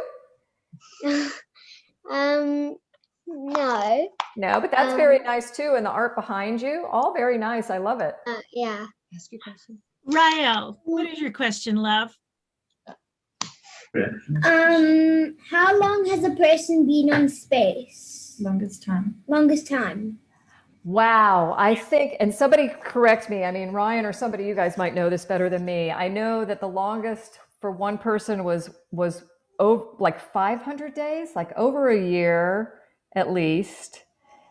No. No, but that's very nice too. And the art behind you, all very nice. I love it. Yeah. Ask your question. Rael, what is your question, love? How long has a person been on space? Longest time. Longest time. Wow, I think, and somebody correct me, I mean, Ryan or somebody, you guys might know this better than me. I know that the longest for one person was like 500 days, like over a year at least,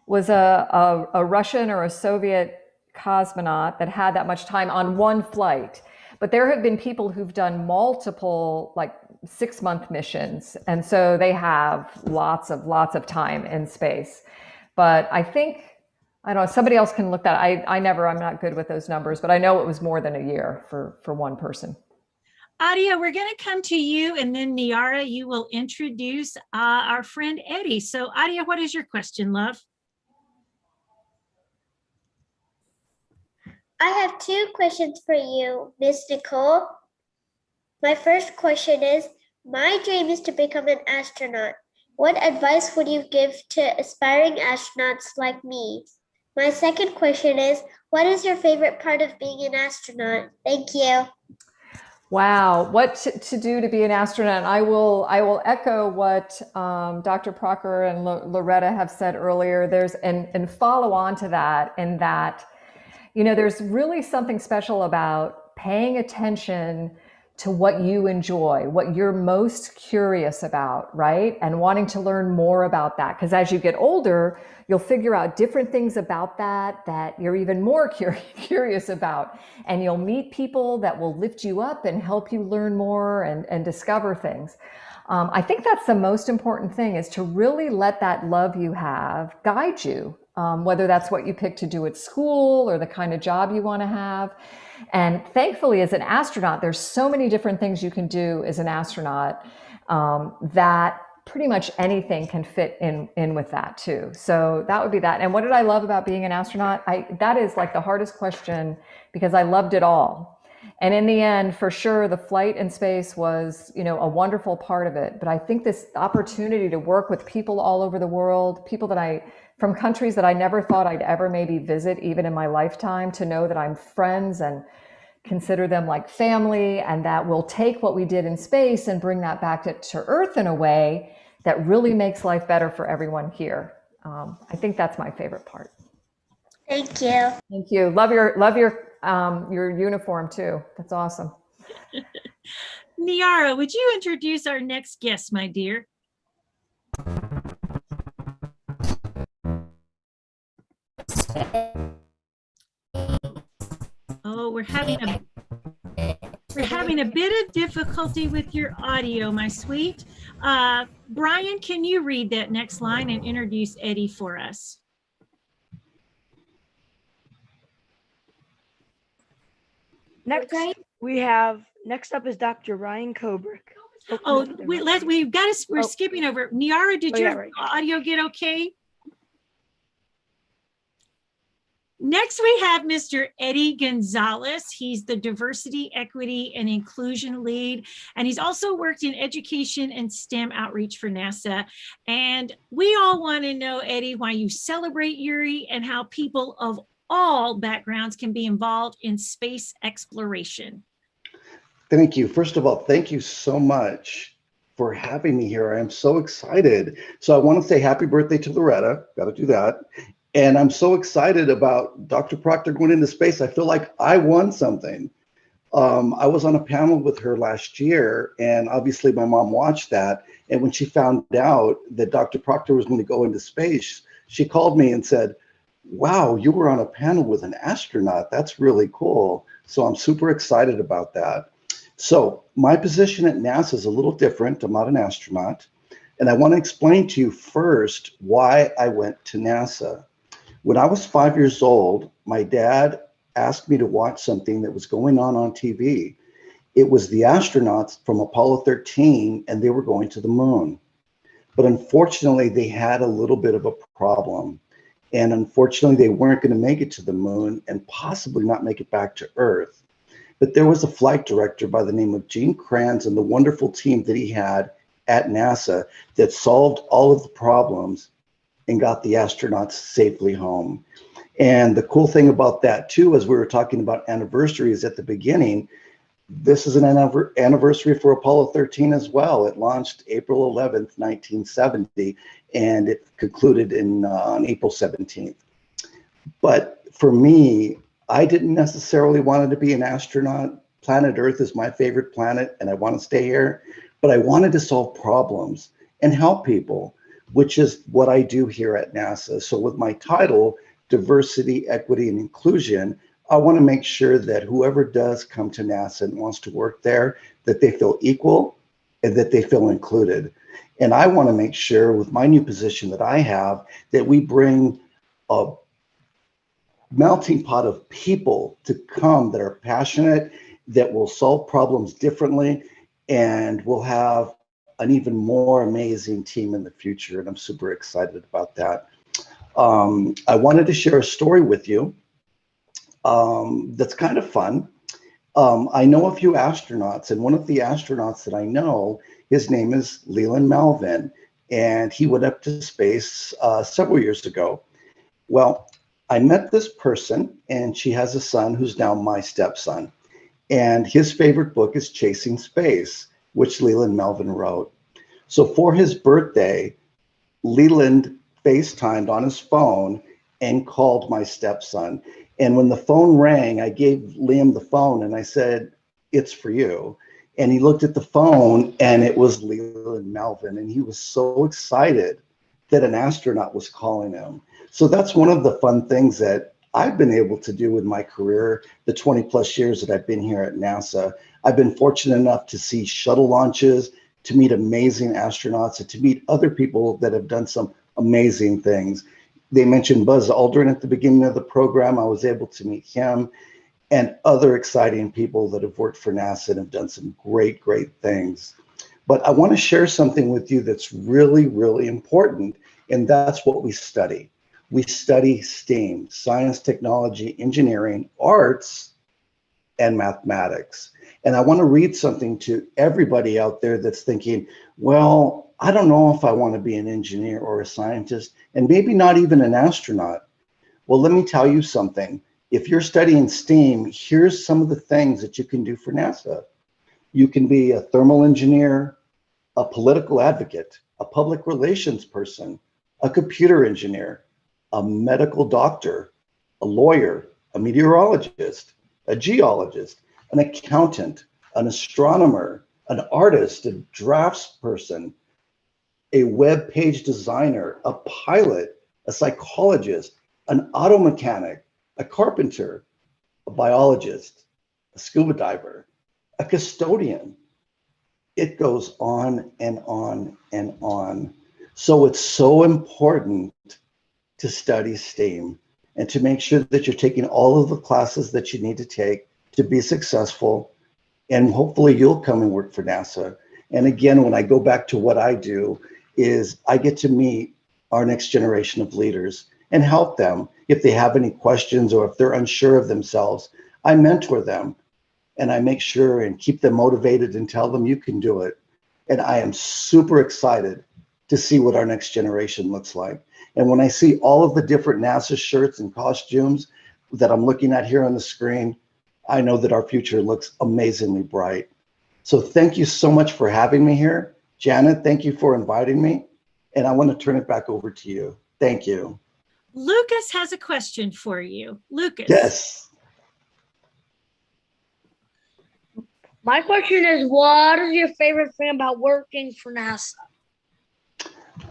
was a Russian or a Soviet cosmonaut that had that much time on one flight. But there have been people who've done multiple, like 6-month missions. And so they have lots of time in space. But I think, I don't know, somebody else can look that. I'm not good with those numbers, but I know it was more than a year for one person. Adia, we're going to come to you, and then Niara, you will introduce our friend Eddie. So Adia, what is your question, love? I have 2 questions for you, Miss Nicole. My first question is, my dream is to become an astronaut. What advice would you give to aspiring astronauts like me? My second question is, what is your favorite part of being an astronaut? Thank you. Wow, what to do to be an astronaut? I will echo what Dr. Proctor and Loretta have said earlier. There's and follow on to that, in that, you know, there's really something special about paying attention to what you enjoy, what you're most curious about, right? And wanting to learn more about that. Because as you get older, you'll figure out different things about that you're even more curious about. And you'll meet people that will lift you up and help you learn more and discover things. I think that's the most important thing, is to really let that love you have guide you, whether that's what you pick to do at school or the kind of job you want to have. And thankfully, as an astronaut, there's so many different things you can do as an astronaut that pretty much anything can fit in with that too. So that would be that. And what did I love about being an astronaut? That is like the hardest question, because I loved it all. And in the end, for sure, the flight in space was, you know, a wonderful part of it. But I think this opportunity to work with people all over the world, people from countries that I never thought I'd ever maybe visit, even in my lifetime, to know that I'm friends and consider them like family, and that we'll take what we did in space and bring that back to Earth in a way that really makes life better for everyone here. I think that's my favorite part. Thank you. Thank you. Love your uniform too. That's awesome. Niara, would you introduce our next guest, my dear? Oh, we're having a bit of difficulty with your audio, my sweet. Brian, can you read that next line and introduce Eddie for us? Next, next up is Dr. Ryan Kobrick. Oh, we're skipping over. Niara, did your audio get okay? Next, we have Mr. Eddie Gonzalez. He's the Diversity, Equity, and Inclusion Lead, and he's also worked in education and STEM outreach for NASA. And we all want to know, Eddie, why you celebrate Yuri and how people of all backgrounds can be involved in space exploration. Thank you. First of all, thank you so much for having me here. I am so excited. So I want to say happy birthday to Loretta. Got to do that. And I'm so excited about Dr. Proctor going into space. I feel like I won something. I was on a panel with her last year, and obviously my mom watched that. And when she found out that Dr. Proctor was going to go into space, she called me and said, wow, you were on a panel with an astronaut. That's really cool. So I'm super excited about that. So my position at NASA is a little different. I'm not an astronaut. And I want to explain to you first why I went to NASA. When I was 5 years old, my dad asked me to watch something that was going on TV. It was the astronauts from Apollo 13, and they were going to the moon. But unfortunately, they had a little bit of a problem. And unfortunately, they weren't going to make it to the moon and possibly not make it back to Earth. But there was a flight director by the name of Gene Kranz and the wonderful team that he had at NASA that solved all of the problems and got the astronauts safely home. And the cool thing about that too, as we were talking about anniversaries at the beginning, this is an anniversary for Apollo 13 as well. It launched April 11th, 1970, and it concluded on April 17th. But for me, I didn't necessarily want to be an astronaut. Planet Earth is my favorite planet, and I want to stay here. But I wanted to solve problems and help people, which is what I do here at NASA. So with my title, Diversity, Equity, and Inclusion, I want to make sure that whoever does come to NASA and wants to work there, that they feel equal and that they feel included. And I want to make sure with my new position that I have, that we bring a melting pot of people to come that are passionate, that will solve problems differently, and we'll have an even more amazing team in the future. And I'm super excited about that. I wanted to share a story with you that's kind of fun. I know a few astronauts, and one of the astronauts that I know, his name is Leland Melvin, and he went up to space several years ago. Well, I met this person, and she has a son who's now my stepson. And his favorite book is Chasing Space, which Leland Melvin wrote. So for his birthday, Leland FaceTimed on his phone and called my stepson. And when the phone rang, I gave Liam the phone and I said, "It's for you." And he looked at the phone and it was Leland Melvin. And he was so excited that an astronaut was calling him. So that's one of the fun things that I've been able to do with my career, the 20 plus years that I've been here at NASA. I've been fortunate enough to see shuttle launches, to meet amazing astronauts, and to meet other people that have done some amazing things. They mentioned Buzz Aldrin at the beginning of the program. I was able to meet him and other exciting people that have worked for NASA and have done some great, great things. But I want to share something with you that's really, really important, and that's what we study. We study STEAM, science, technology, engineering, arts, and mathematics. And I want to read something to everybody out there that's thinking, well, I don't know if I want to be an engineer or a scientist, and maybe not even an astronaut. Well, let me tell you something. If you're studying STEAM, here's some of the things that you can do for NASA. You can be a thermal engineer, a political advocate, a public relations person, a computer engineer, a medical doctor, a lawyer, a meteorologist, a geologist, an accountant, an astronomer, an artist, a draftsperson, a web page designer, a pilot, a psychologist, an auto mechanic, a carpenter, a biologist, a scuba diver, a custodian. It goes on and on and on. So it's so important to study STEAM and to make sure that you're taking all of the classes that you need to take to be successful. And hopefully you'll come and work for NASA. And again, when I go back to what I do, is I get to meet our next generation of leaders and help them if they have any questions or if they're unsure of themselves. I mentor them and I make sure and keep them motivated and tell them you can do it. And I am super excited to see what our next generation looks like. And when I see all of the different NASA shirts and costumes that I'm looking at here on the screen, I know that our future looks amazingly bright. So thank you so much for having me here. Janet, thank you for inviting me. And I want to turn it back over to you. Thank you. Lucas has a question for you. Lucas. Yes. My question is, what is your favorite thing about working for NASA?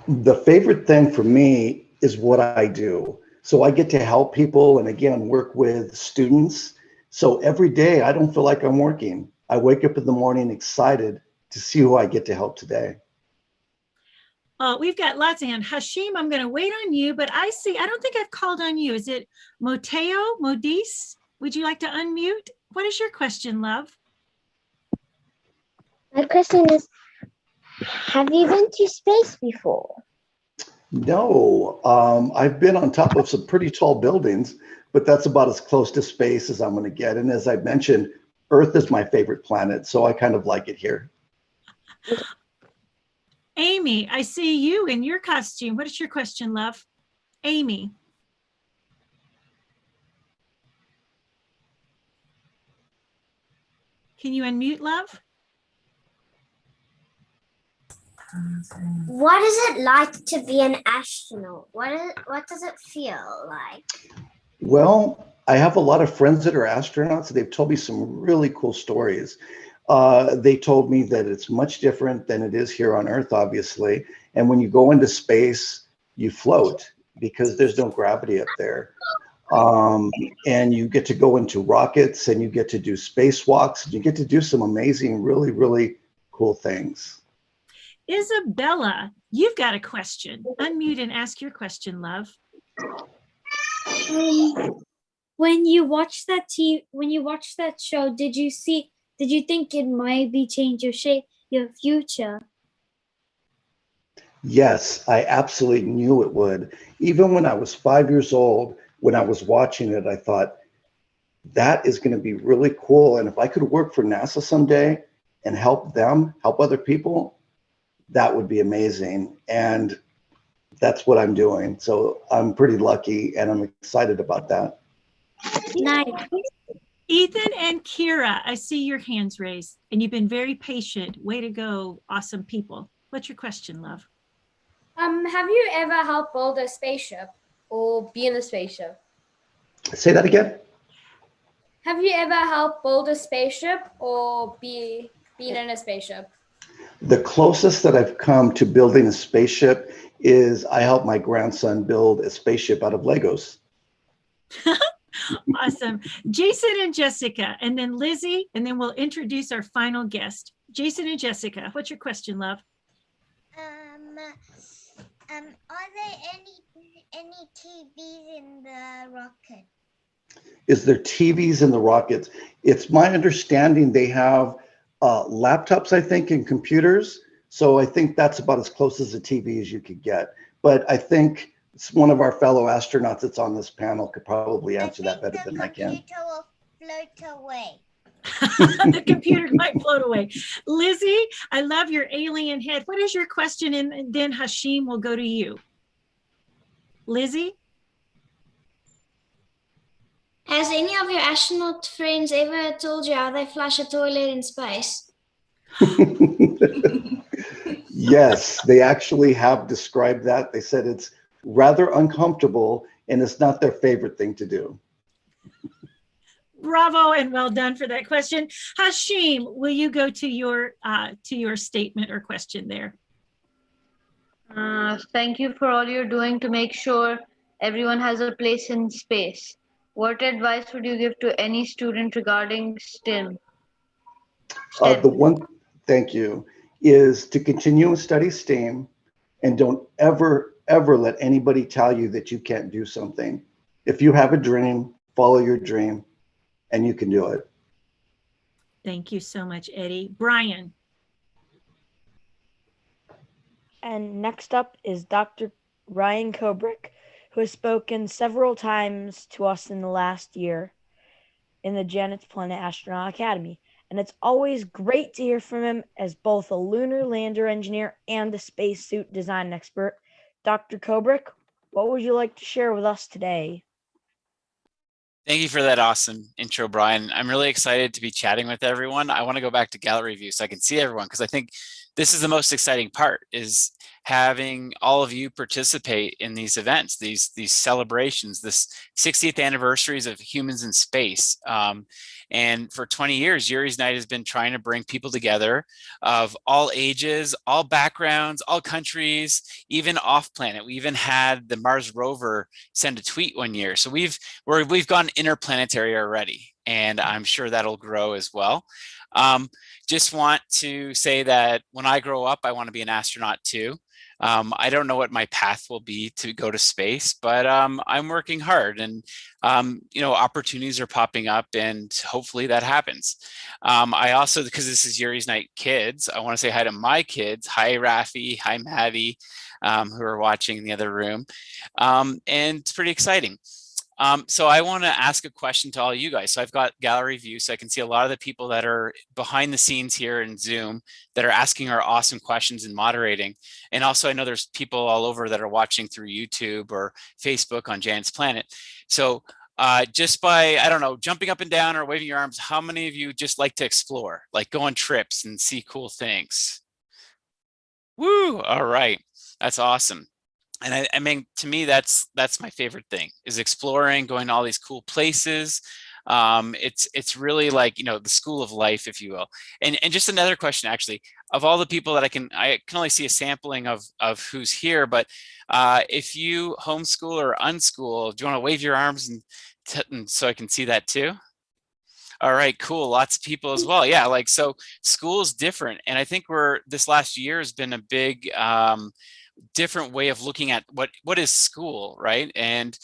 The favorite thing for me is what I do. So I get to help people and again, work with students. So every day I don't feel like I'm working. I wake up in the morning excited to see who I get to help today. We've got lots of hands. Hashim, I'm going to wait on you, but I don't think I've called on you. Is it Moteo, Modis? Would you like to unmute? What is your question, love? My question is, have you been to space before? No, I've been on top of some pretty tall buildings, but that's about as close to space as I'm going to get. And as I mentioned, Earth is my favorite planet, so I kind of like it here. Amy, I see you in your costume. What is your question, love? Amy. Can you unmute, love? What is it like to be an astronaut? What does it feel like? Well, I have a lot of friends that are astronauts. They've told me some really cool stories. They told me that it's much different than it is here on Earth, obviously. And when you go into space, you float because there's no gravity up there. And you get to go into rockets and you get to do spacewalks and you get to do some amazing, really, really cool things. Isabella, you've got a question. Unmute and ask your question, love. When you watched that show, did you think it might be change your future? Yes, I absolutely knew it would. Even when I was 5 years old, when I was watching it, I thought, that is going to be really cool. And if I could work for NASA someday and help them, help other people, that would be amazing. And that's what I'm doing. So I'm pretty lucky and I'm excited about that. Nice. Ethan and Kira, I see your hands raised and you've been very patient. Way to go. Awesome people. What's your question, love? Have you ever helped build a spaceship or be in a spaceship? Say that again. Have you ever helped build a spaceship or been in a spaceship? The closest that I've come to building a spaceship is I helped my grandson build a spaceship out of Legos. Awesome. Jason and Jessica, and then Lizzie, and then we'll introduce our final guest. Jason and Jessica, what's your question, love? Are there any TVs in the rocket? Is there TVs in the rockets? It's my understanding they have laptops, I think, and computers. So I think that's about as close as a TV as you could get. But I think it's one of our fellow astronauts that's on this panel could probably answer that better than I can. The computer will float away. The computer might float away. Lizzie, I love your alien head. What is your question? And then Hashim will go to you. Lizzie? Has any of your astronaut friends ever told you how they flush a toilet in space? Yes, they actually have described that. They said it's rather uncomfortable and it's not their favorite thing to do. Bravo and well done for that question. Hashim, will you go to your statement or question there? Thank you for all you're doing to make sure everyone has a place in space. What advice would you give to any student regarding STEM? Thank you, is to continue and study STEAM and don't ever let anybody tell you that you can't do something. If you have a dream, follow your dream and you can do it. Thank you so much, Eddie. Brian. And next up is Dr. Ryan Kobrick, who has spoken several times to us in the last year in the Janet's Planet Astronaut Academy. And it's always great to hear from him as both a lunar lander engineer and a spacesuit design expert. Dr. Kobrick, what would you like to share with us today? Thank you for that awesome intro, Brian. I'm really excited to be chatting with everyone. I want to go back to gallery view so I can see everyone, because I think this is the most exciting part, is having all of you participate in these events, these celebrations, this 60th anniversaries of humans in space. And for 20 years, Yuri's Night has been trying to bring people together of all ages, all backgrounds, all countries, even off planet. We even had the Mars rover send a tweet one year. So we've gone interplanetary already, and I'm sure that'll grow as well. Just want to say that when I grow up, I want to be an astronaut too. I don't know what my path will be to go to space, but I'm working hard, and opportunities are popping up, and hopefully that happens. I also, because this is Yuri's Night Kids, I want to say hi to my kids. Hi, Rafi. Hi, Maddie, who are watching in the other room. And it's pretty exciting. So I want to ask a question to all you guys. So I've got gallery view, so I can see a lot of the people that are behind the scenes here in Zoom that are asking our awesome questions and moderating. And also I know there's people all over that are watching through YouTube or Facebook on Janet's Planet. So just by, I don't know, jumping up and down or waving your arms, how many of you just like to explore, like go on trips and see cool things? Woo, all right, that's awesome. And I mean, to me, that's my favorite thing is exploring, going to all these cool places. It's really like, you know, the school of life, if you will. And just another question, actually, of all the people that I can only see a sampling of who's here, but if you homeschool or unschool, do you want to wave your arms and so I can see that too? All right, cool. Lots of people as well. Yeah, like so school's different. And I think this last year has been a big different way of looking at what is school, right? And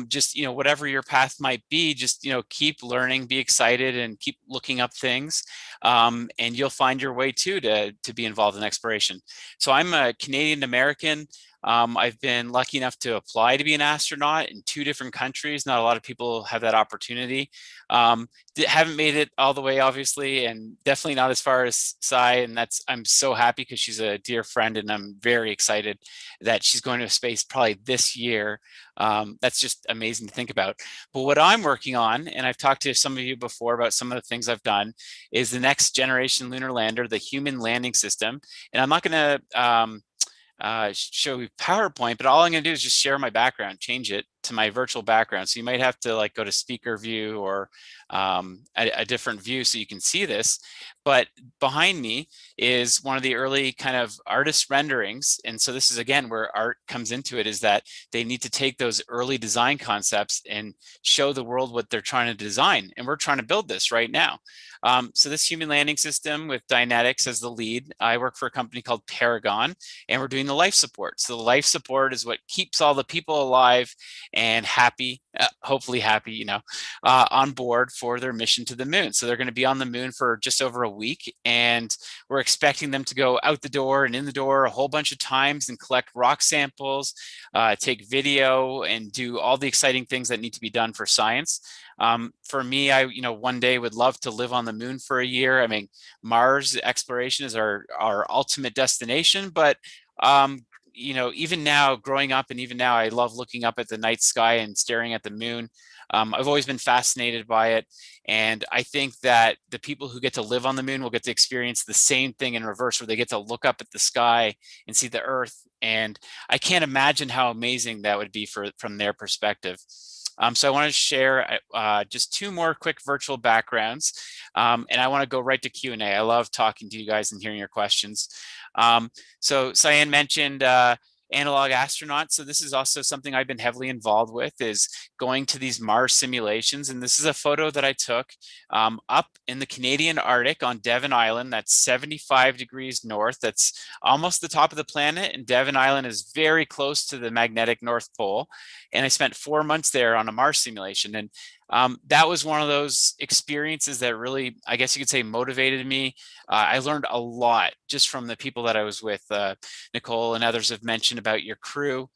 just, you know, whatever your path might be, just, you know, keep learning, be excited, and keep looking up things, and you'll find your way too to be involved in exploration. So I'm a Canadian American. I've been lucky enough to apply to be an astronaut in 2 different countries. Not a lot of people have that opportunity. Haven't made it all the way, obviously, and definitely not as far as Sai. And I'm so happy because she's a dear friend, and I'm very excited that she's going to space probably this year. That's just amazing to think about. But what I'm working on, and I've talked to some of you before about some of the things I've done, is the next generation lunar lander, the human landing system. And I'm not going to show you PowerPoint, but all I'm going to do is just share my background, change it to my virtual background. So you might have to like go to speaker view or a different view so you can see this. But behind me is one of the early kind of artist renderings. And so this is, again, where art comes into it, is that they need to take those early design concepts and show the world what they're trying to design. And we're trying to build this right now. So this human landing system with Dynetics as the lead, I work for a company called Paragon, and we're doing the life support. So the life support is what keeps all the people alive and happy, hopefully happy, you know, on board for their mission to the moon. So they're going to be on the moon for just over a week, and we're expecting them to go out the door and in the door a whole bunch of times and collect rock samples, take video, and do all the exciting things that need to be done for science. For me, I, you know, one day would love to live on the moon for a year. I mean, Mars exploration is our ultimate destination, but you know, even now, growing up, and even now, I love looking up at the night sky and staring at the moon. I've always been fascinated by it. And I think that the people who get to live on the moon will get to experience the same thing in reverse, where they get to look up at the sky and see the Earth. And I can't imagine how amazing that would be from their perspective. So I want to share just 2 more quick virtual backgrounds, and I want to go right to Q&A. I love talking to you guys and hearing your questions. So Cyan mentioned analog astronauts. So this is also something I've been heavily involved with, is going to these Mars simulations. And this is a photo that I took up in the Canadian Arctic on Devon Island. That's 75 degrees north. That's almost the top of the planet. And Devon Island is very close to the magnetic North Pole. And I spent 4 months there on a Mars simulation. And that was one of those experiences that really, I guess you could say, motivated me. I learned a lot just from the people that I was with. Nicole and others have mentioned about your crew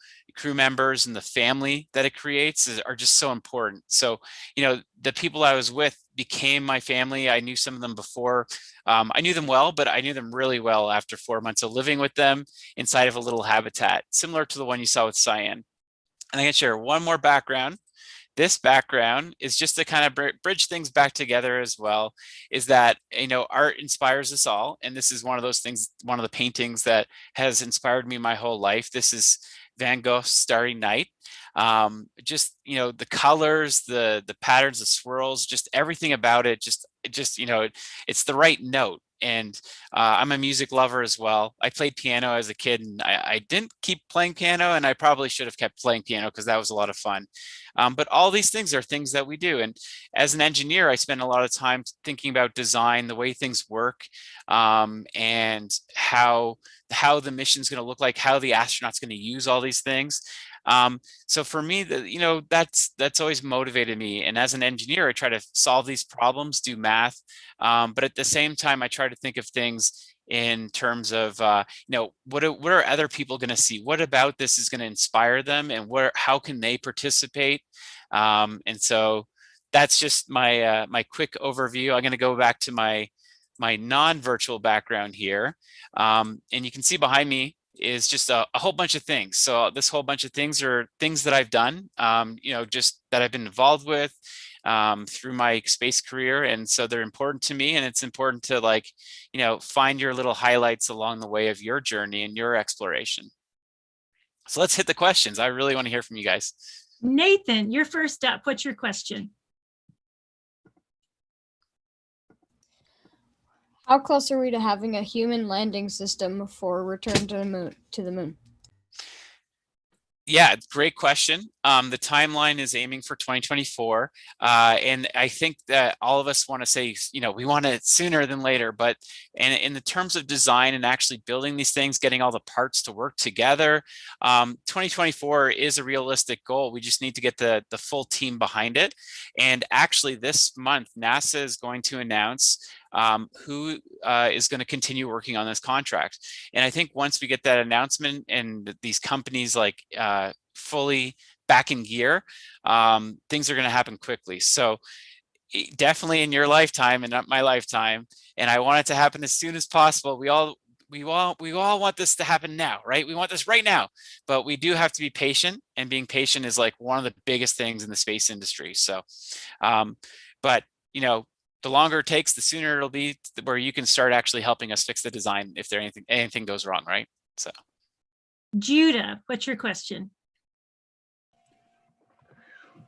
members, and the family that it creates are just so important. So, you know, the people I was with became my family. I knew some of them before. I knew them well, but I knew them really well after 4 months of living with them inside of a little habitat, similar to the one you saw with Cyan. And I can share one more background. This background is just to kind of bridge things back together as well, is that, you know, art inspires us all. And this is one of those things, one of the paintings that has inspired me my whole life. This is Van Gogh's Starry Night. Just, you know, the colors, the patterns, the swirls, just everything about it, just, you know, it's the right note. And I'm a music lover as well. I played piano as a kid, and I didn't keep playing piano, and I probably should have kept playing piano because that was a lot of fun. But all these things are things that we do. And as an engineer, I spend a lot of time thinking about design, the way things work, and how the mission's going to look like, how the astronaut's going to use all these things. So for me, you know, that's always motivated me. And as an engineer, I try to solve these problems, do math, but at the same time, I try to think of things in terms of, you know, what are other people going to see? What about this is going to inspire them, and how can they participate? And so that's just my my quick overview. I'm going to go back to my non-virtual background here. And you can see behind me is just a whole bunch of things. So this whole bunch of things are things that I've done, you know, just that I've been involved with through my space career. And so they're important to me, and it's important to, like, you know, find your little highlights along the way of your journey and your exploration. So let's hit the questions. I really want to hear from you guys. Nathan, you're first up. What's your question? How close are we to having a human landing system for return to the moon? Yeah, great question. The timeline is aiming for 2024. And I think that all of us want to say, you know, we want it sooner than later, but in the terms of design and actually building these things, getting all the parts to work together, 2024 is a realistic goal. We just need to get the full team behind it. And actually this month, NASA is going to announce who is going to continue working on this contract. And I think once we get that announcement and these companies like fully back in gear, things are going to happen quickly. So definitely in your lifetime and not my lifetime. And I want it to happen as soon as possible. We all want this to happen now, right? We want this right now, but we do have to be patient, and being patient is like one of the biggest things in the space industry. So, but you know, the longer it takes, the sooner it'll be where you can start actually helping us fix the design if there anything goes wrong, right? So, Judah, what's your question?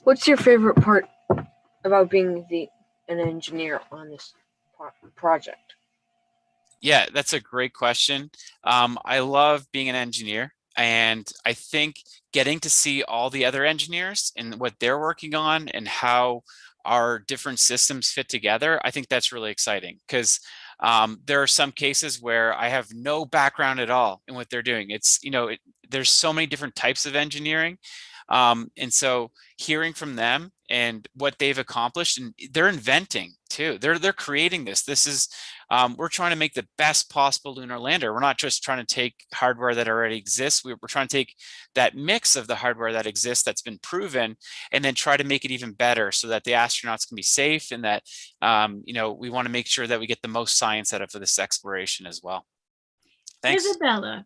What's your favorite part about being an engineer on this project? Yeah, that's a great question. I love being an engineer, and I think getting to see all the other engineers and what they're working on and how our different systems fit together, I think that's really exciting, because there are some cases where I have no background at all in what they're doing. It's, you know, there's so many different types of engineering. And so hearing from them and what they've accomplished, and they're inventing too. They're creating this. This is, we're trying to make the best possible lunar lander. We're not just trying to take hardware that already exists. We're trying to take that mix of the hardware that exists, that's been proven, and then try to make it even better so that the astronauts can be safe, and that, you know, we want to make sure that we get the most science out of this exploration as well. Thanks. Isabella.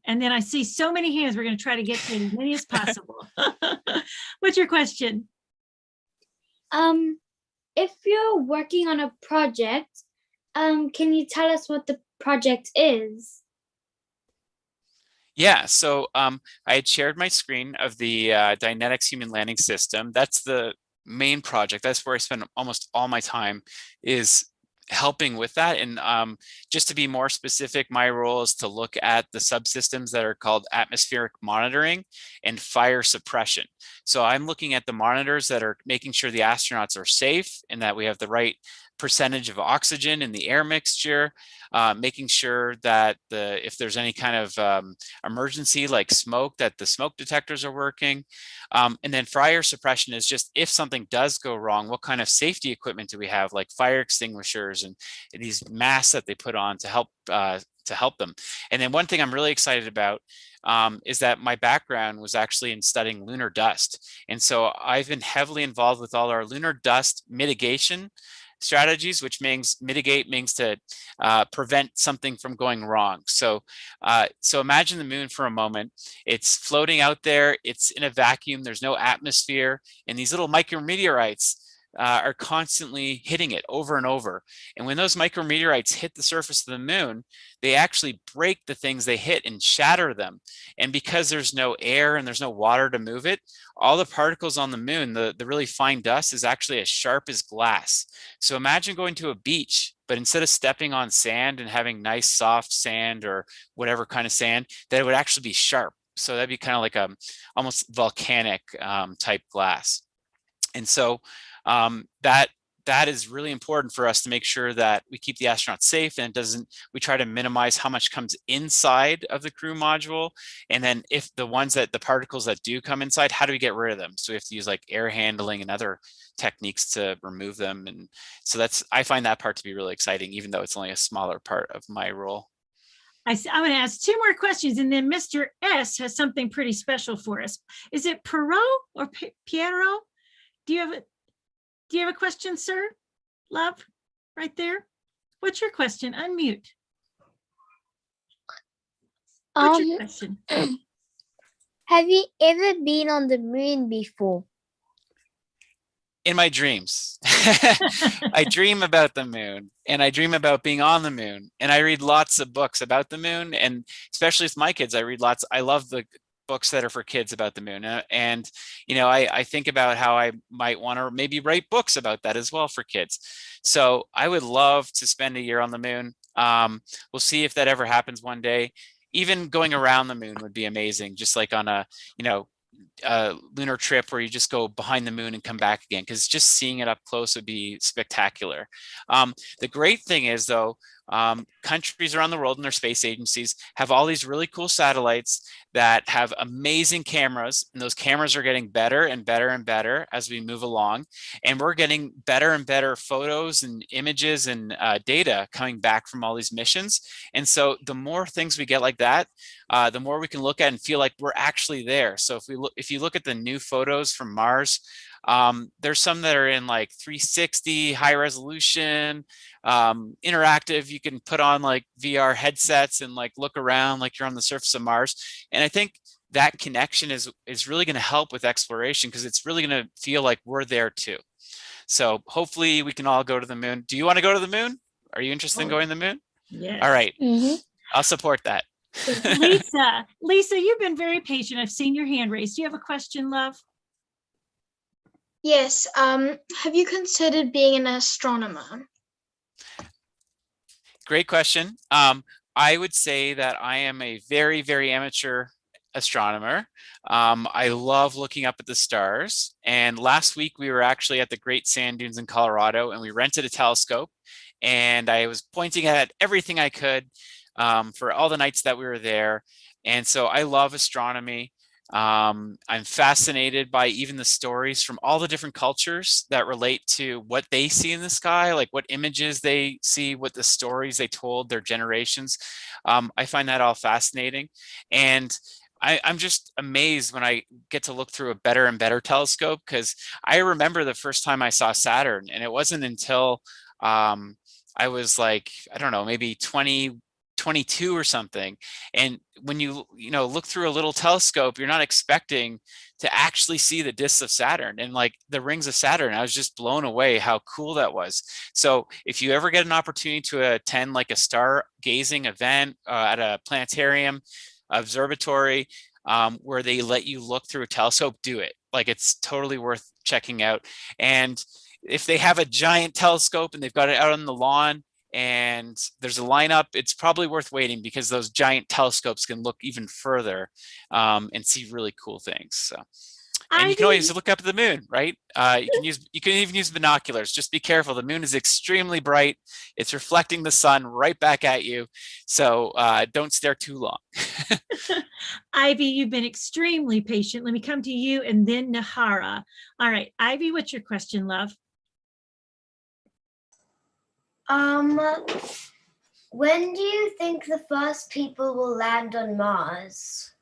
And then I see so many hands. We're going to try to get to as many as possible. What's your question? If you're working on a project, can you tell us what the project is? Yeah, so I had shared my screen of the Dynetics Human Landing System. That's the main project. That's where I spend almost all my time, is helping with that. And just to be more specific, my role is to look at the subsystems that are called atmospheric monitoring and fire suppression. So I'm looking at the monitors that are making sure the astronauts are safe and that we have the right percentage of oxygen in the air mixture, making sure that if there's any kind of emergency like smoke, that the smoke detectors are working. And then fire suppression is just, if something does go wrong, what kind of safety equipment do we have, like fire extinguishers and these masks that they put on to help them. And then one thing I'm really excited about is that my background was actually in studying lunar dust. And so I've been heavily involved with all our lunar dust mitigation strategies, which means mitigate means to prevent something from going wrong. So imagine the moon for a moment. It's floating out there. It's in a vacuum. There's no atmosphere. And these little micrometeorites are constantly hitting it over and over. And when those micrometeorites hit the surface of the moon, they actually break the things they hit and shatter them. And because there's no air and there's no water to move it, all the particles on the moon, the really fine dust, is actually as sharp as glass. So imagine going to a beach, but instead of stepping on sand and having nice soft sand or whatever kind of sand, that it would actually be sharp. So that'd be kind of like a almost volcanic type glass. And so that is really important for us to make sure that we keep the astronauts safe, and we try to minimize how much comes inside of the crew module. And then if the particles that do come inside, how do we get rid of them? So we have to use like air handling and other techniques to remove them. And so I find that part to be really exciting, even though it's only a smaller part of my role. I'm going to ask 2 more questions, and then Mr. S has something pretty special for us. Is it Perot or Piero? Do you have a question, sir? Love, right there. What's your question? Unmute. What's your question? Have you ever been on the moon before? In my dreams. I dream about the moon, and I dream about being on the moon, and I read lots of books about the moon, and especially with my kids, I love the books that are for kids about the moon. And you know, I think about how I might want to maybe write books about that as well for kids. So I would love to spend a year on the moon. We'll see if that ever happens one day. Even going around the moon would be amazing, just like on a, you know, lunar trip where you just go behind the moon and come back again, because just seeing it up close would be spectacular. The great thing is, though, countries around the world and their space agencies have all these really cool satellites that have amazing cameras, and those cameras are getting better and better and better as we move along, and we're getting better and better photos and images and data coming back from all these missions. And so the more things we get like that, the more we can look at and feel like we're actually there. So if you look at the new photos from Mars, there's some that are in like 360 high resolution, interactive. You can put on like VR headsets and like look around like you're on the surface of Mars. And I think that connection is really going to help with exploration, because it's really going to feel like we're there too. So hopefully we can all go to the moon. Do you want to go to the moon? Are you interested in going to the moon? Yes. All right. I'll support that. Lisa, you've been very patient. I've seen your hand raised. Do you have a question, love? Yes. Have you considered being an astronomer? Great question. I would say that I am a very, very amateur astronomer. I love looking up at the stars. And last week we were actually at the Great Sand Dunes in Colorado, and we rented a telescope, and I was pointing at everything I could for all the nights that we were there. And so I love astronomy. I'm fascinated by even the stories from all the different cultures that relate to what they see in the sky, like what images they see, what the stories they told their generations. I find that all fascinating. And I'm just amazed when I get to look through a better and better telescope, because I remember the first time I saw Saturn, and it wasn't until I was like, I don't know, maybe 22 or something. And when you look through a little telescope, you're not expecting to actually see the disks of Saturn and like the rings of Saturn. I was just blown away how cool that was. So if you ever get an opportunity to attend like a stargazing event at a planetarium, observatory, where they let you look through a telescope, do it. Like, it's totally worth checking out. And if they have a giant telescope and they've got it out on the lawn and there's a lineup, it's probably worth waiting, because those giant telescopes can look even further and see really cool things. So, and you can always look up at the moon, right? You can even use binoculars. Just be careful. The moon is extremely bright. It's reflecting the sun right back at you. So don't stare too long. Ivy, you've been extremely patient. Let me come to you and then Nahara. All right, Ivy, what's your question, love? When do you think the first people will land on Mars?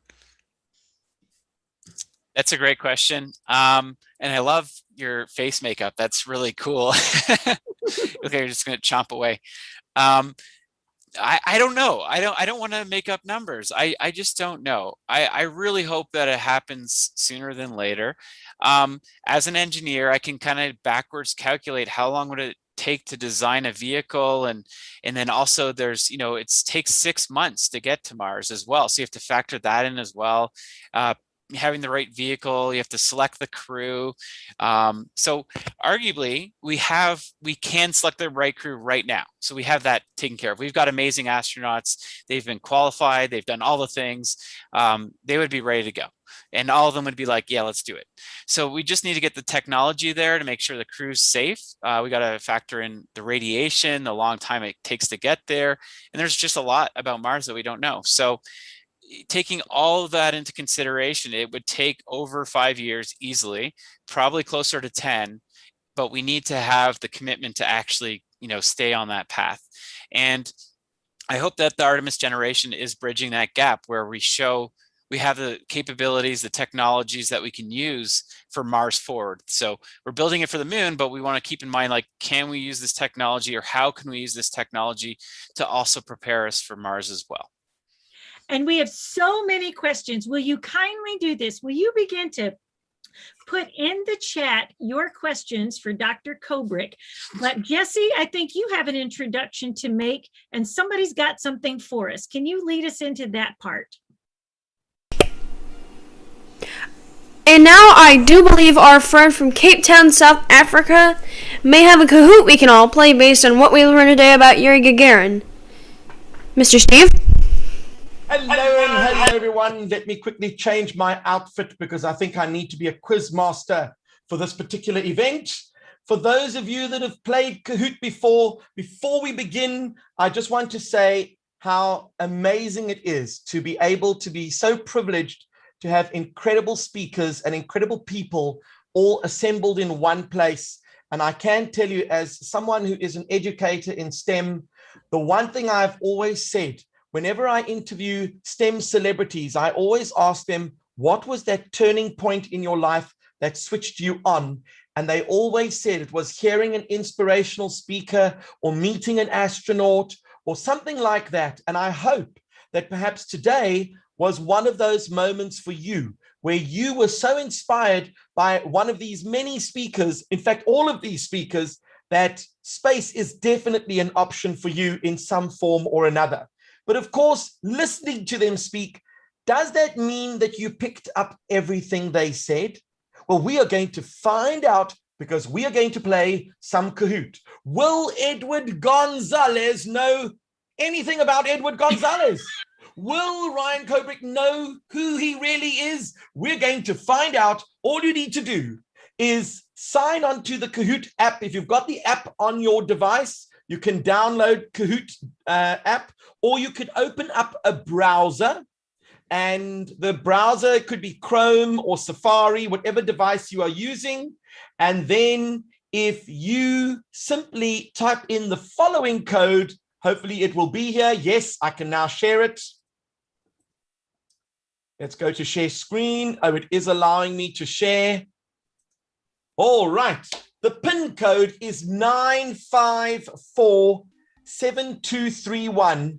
That's a great question. And I love your face makeup. That's really cool. Okay, you're just gonna chomp away. I don't know. I don't want to make up numbers. I just don't know. I really hope that it happens sooner than later. As an engineer, I can kind of backwards calculate how long would it take to design a vehicle, and then also there's, it takes 6 months to get to Mars as well. So you have to factor that in as well. Having the right vehicle, you have to select the crew. So arguably we can select the right crew right now. So we have that taken care of. We've got amazing astronauts. They've been qualified. They've done all the things. They would be ready to go. And all of them would be like, yeah, let's do it. So we just need to get the technology there to make sure the crew's safe. We got to factor in the radiation, the long time it takes to get there. And there's just a lot about Mars that we don't know. So taking all of that into consideration, it would take over 5 years easily, probably closer to 10, but we need to have the commitment to actually, stay on that path. And I hope that the Artemis generation is bridging that gap where we have the capabilities, the technologies that we can use for Mars forward. So we're building it for the moon, but we want to keep in mind, like, can we use this technology, or how can we use this technology to also prepare us for Mars as well? And we have so many questions. Will you kindly do this? Will you begin to put in the chat your questions for Dr. Kobrick? But Jesse, I think you have an introduction to make, and somebody's got something for us. Can you lead us into that part? And now I do believe our friend from Cape Town, South Africa, may have a Kahoot we can all play based on what we learned today about Yuri Gagarin. Mr. Steve? Hello everyone. Let me quickly change my outfit because I think I need to be a quiz master for this particular event. For those of you that have played Kahoot before we begin, I just want to say how amazing it is to be able to be so privileged to have incredible speakers and incredible people all assembled in one place. And I can tell you, as someone who is an educator in STEM, the one thing I've always said, whenever I interview STEM celebrities, I always ask them, what was that turning point in your life that switched you on? And they always said it was hearing an inspirational speaker or meeting an astronaut or something like that. And I hope that perhaps today was one of those moments for you where you were so inspired by one of these many speakers, in fact, all of these speakers, that space is definitely an option for you in some form or another. But of course, listening to them speak, does that mean that you picked up everything they said? Well, we are going to find out because we are going to play some Kahoot. Will Edward Gonzalez know anything about Edward Gonzalez? Will Ryan Kobrick know who he really is? We're going to find out. All you need to do is sign on to the Kahoot app. If you've got the app on your device, you can download Kahoot app, or you could open up a browser, and the browser could be Chrome or Safari, whatever device you are using. And then if you simply type in the following code, hopefully it will be here. Yes, I can now share it. Let's go to share screen. Oh, it is allowing me to share. All right. The PIN code is 9547231.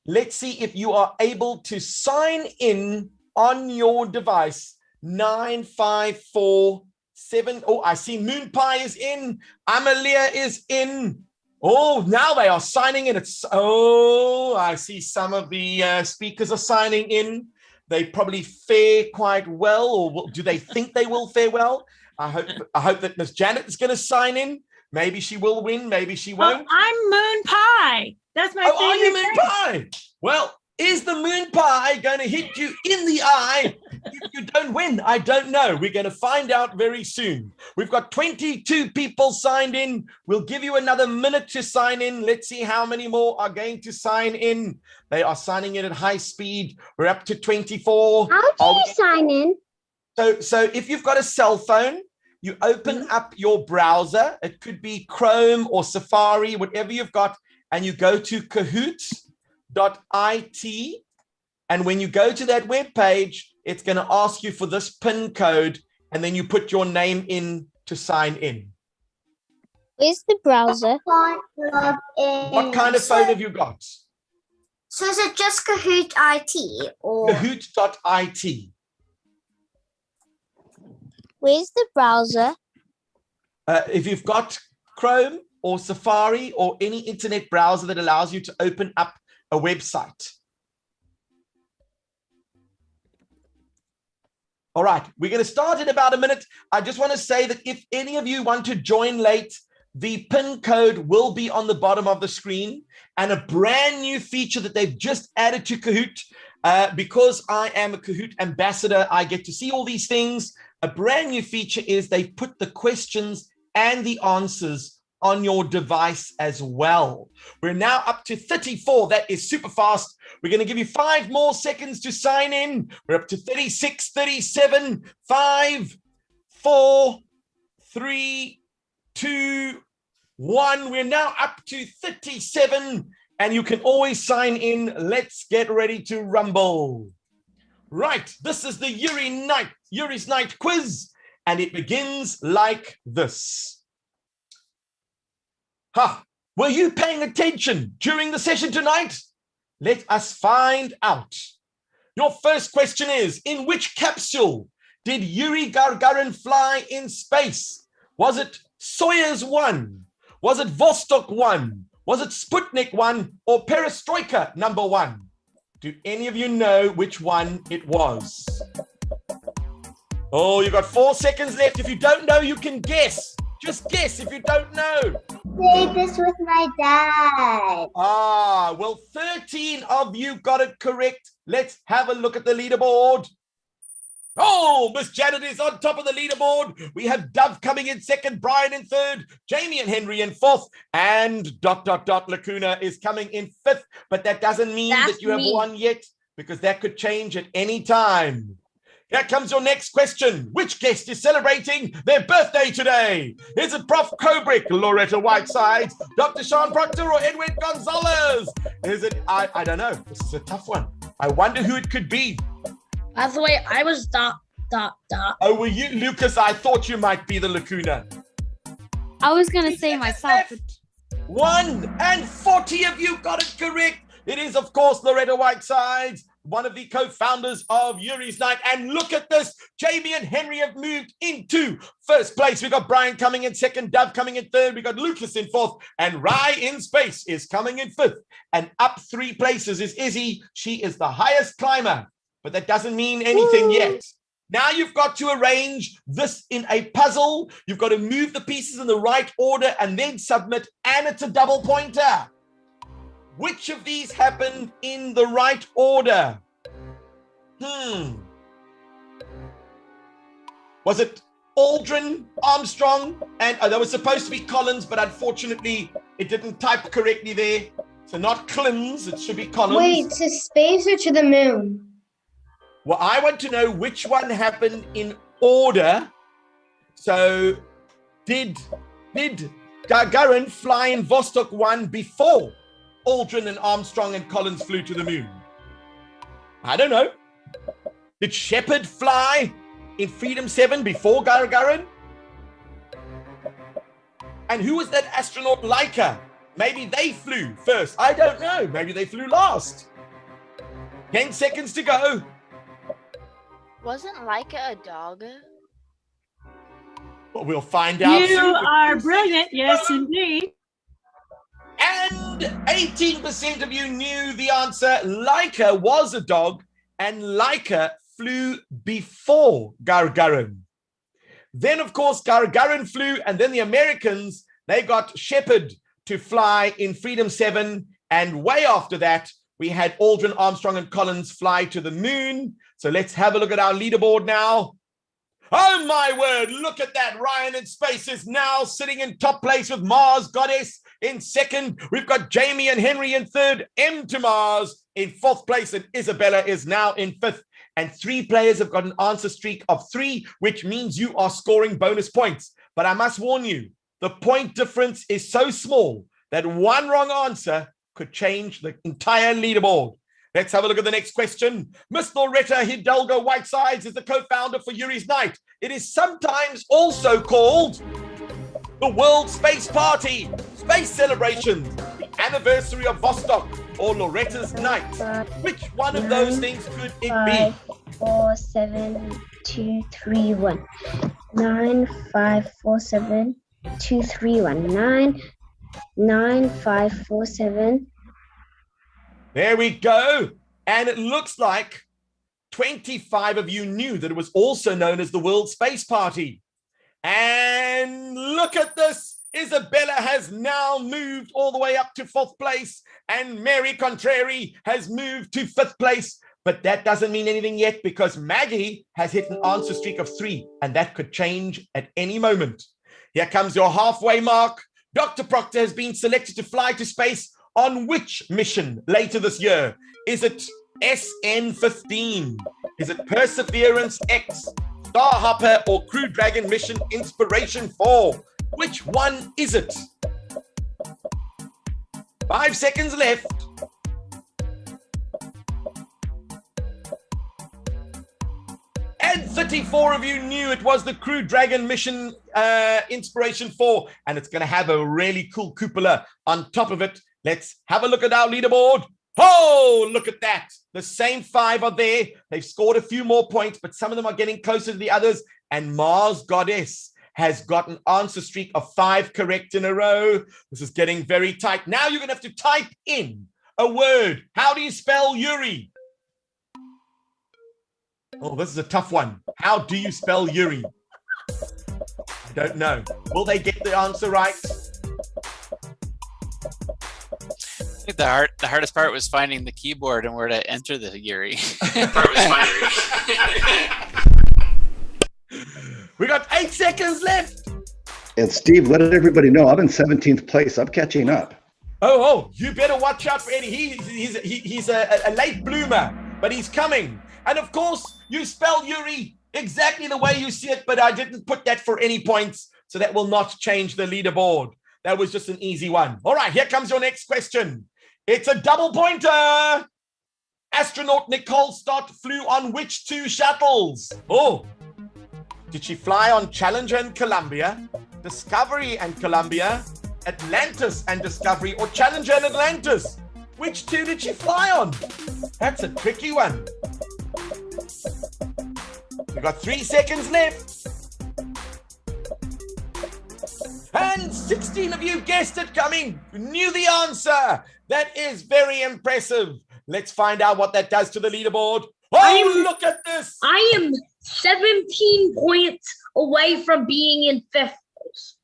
Let's see if you are able to sign in on your device. 9547. Oh, I see Moon Pie is in. Amalia is in. Oh, now they are signing in. I see some of the speakers are signing in. They probably fare quite well, or do they think they will fare well? I hope that Miss Janet is going to sign in. Maybe she will win. Maybe she won't. Oh, I'm Moon Pie. That's my favorite. Are you Moon thing. Pie? Well, is the Moon Pie going to hit you in the eye if you don't win? I don't know. We're going to find out very soon. We've got 22 people signed in. We'll give you another minute to sign in. Let's see how many more are going to sign in. They are signing in at high speed. We're up to 24. How do you sign in? So if you've got a cell phone, you open up your browser. It could be Chrome or Safari, whatever you've got, and you go to Kahoot.it. And when you go to that web page, it's going to ask you for this PIN code, and then you put your name in to sign in. Where's the browser? What kind of phone have you got? So is it just Kahoot.it or Kahoot.it. Where's the browser? If you've got Chrome or Safari or any internet browser that allows you to open up a website. All right, we're going to start in about a minute. I just want to say that if any of you want to join late, the PIN code will be on the bottom of the screen, and a brand new feature that they've just added to Kahoot. Because I am a Kahoot ambassador, I get to see all these things. A brand new feature is they've put the questions and the answers on your device as well. We're now up to 34. That is super fast. We're going to give you 5 more seconds to sign in. We're up to 36, 37, 5, 4, 3, 2, 1. We're now up to 37. And you can always sign in. Let's get ready to rumble. Right, this is the Yuri's Night quiz, and it begins like this. Were you paying attention during the session tonight? Let us find out. Your first question is, in which capsule did Yuri Gagarin fly in space? Was it Soyuz 1? Was it Vostok 1? Was it Sputnik 1 or Perestroika number 1? Do any of you know which one it was? Oh, you got 4 seconds left. If you don't know, you can guess. Just guess if you don't know. Played this with my dad. Well, 13 of you got it correct. Let's have a look at the leaderboard. Oh, Miss Janet is on top of the leaderboard. We have Dove coming in second, Brian in third, Jamie and Henry in fourth, and ... Lacuna is coming in fifth. But that doesn't mean that you have won yet, because that could change at any time. Here comes your next question. Which guest is celebrating their birthday today? Is it Prof. Kobrick, Loretta Whitesides, Dr. Sean Proctor, or Edwin Gonzalez? Is it, I don't know. This is a tough one. I wonder who it could be. By the way, I was ... Oh, were you, Lucas? I thought you might be the Lacuna. I was going to say myself. But... 140 of you got it correct. It is, of course, Loretta Whitesides, one of the co-founders of Yuri's Night. And look at this. Jamie and Henry have moved into first place. We got Brian coming in second, Dove coming in third. We got Lucas in fourth, and Rye in space is coming in fifth. And up 3 places is Izzy. She is the highest climber, but that doesn't mean anything yet. Now you've got to arrange this in a puzzle. You've got to move the pieces in the right order and then submit, and it's a double pointer. Which of these happened in the right order? Was it Aldrin, Armstrong, and that was supposed to be Collins, but unfortunately it didn't type correctly there. So not Clins, it should be Collins. Wait, to space or to the moon? Well, I want to know which one happened in order. So did Gagarin fly in Vostok 1 before Aldrin and Armstrong and Collins flew to the moon? I don't know. Did Shepard fly in Freedom 7 before Gagarin? And who was that astronaut Laika? Maybe they flew first. I don't know. Maybe they flew last. 10 seconds to go. Wasn't Laika a dog? Well, we'll find out soon. You are brilliant. Yes, indeed. And 18% of you knew the answer. Laika was a dog, and Laika flew before Gagarin. Then, of course, Gagarin flew, and then the Americans, they got Shepard to fly in Freedom 7, and way after that, we had Aldrin, Armstrong, and Collins fly to the moon. So let's have a look at our leaderboard now. Oh my word, look at that. Ryan in space is now sitting in top place with Mars Goddess in second. We've got Jamie and Henry in third, M to Mars in fourth place, and Isabella is now in fifth. And 3 players have got an answer streak of 3, which means you are scoring bonus points. But I must warn you, the point difference is so small that one wrong answer could change the entire leaderboard. Let's have a look at the next question. Miss Loretta Hidalgo Whitesides is the co-founder for Yuri's Night. It is sometimes also called the World Space Party, Space Celebrations, the anniversary of Vostok, or Loretta's Night. Which one of those things could it be? 4 7 2 3 1 9 5 4 7 2 3 1 9 9 5 4 7. There we go. And it looks like 25 of you knew that it was also known as the World Space Party. And look at this. Isabella has now moved all the way up to 4th place, and Mary Contrary has moved to 5th place. But that doesn't mean anything yet, because Maggie has hit an answer streak of 3, and that could change at any moment. Here comes your halfway mark. Dr. Proctor has been selected to fly to space on which mission later this year? Is it SN15? Is it Perseverance X, Starhopper, or Crew Dragon Mission Inspiration 4? Which one is it? 5 seconds left. And 34 of you knew it was the Crew Dragon mission Inspiration 4, and it's going to have a really cool cupola on top of it. Let's have a look at our leaderboard. Oh, look at that. The same 5 are there. They've scored a few more points, but some of them are getting closer to the others. And Mars Goddess has got an answer streak of 5 correct in a row. This is getting very tight. Now you're going to have to type in a word. How do you spell Yuri? Oh, this is a tough one. How do you spell Yuri? I don't know. Will they get the answer right? I think the hardest part was finding the keyboard and where to enter the Yuri. We got 8 seconds left. And Steve, let everybody know I'm in 17th place. I'm catching up. Oh, you better watch out for Eddie. He's a late bloomer, but he's coming. And of course, you spell Yuri exactly the way you see it, but I didn't put that for any points, so that will not change the leaderboard. That was just an easy one. All right, here comes your next question. It's a double pointer. Astronaut Nicole Stott flew on which 2 shuttles? Oh, did she fly on Challenger and Columbia, Discovery and Columbia, Atlantis and Discovery, or Challenger and Atlantis? Which 2 did she fly on? That's a tricky one. We've got 3 seconds left. And 16 of you guessed it coming, knew the answer. That is very impressive. Let's find out what that does to the leaderboard. Oh, look at this. I am 17 points away from being in 5th place.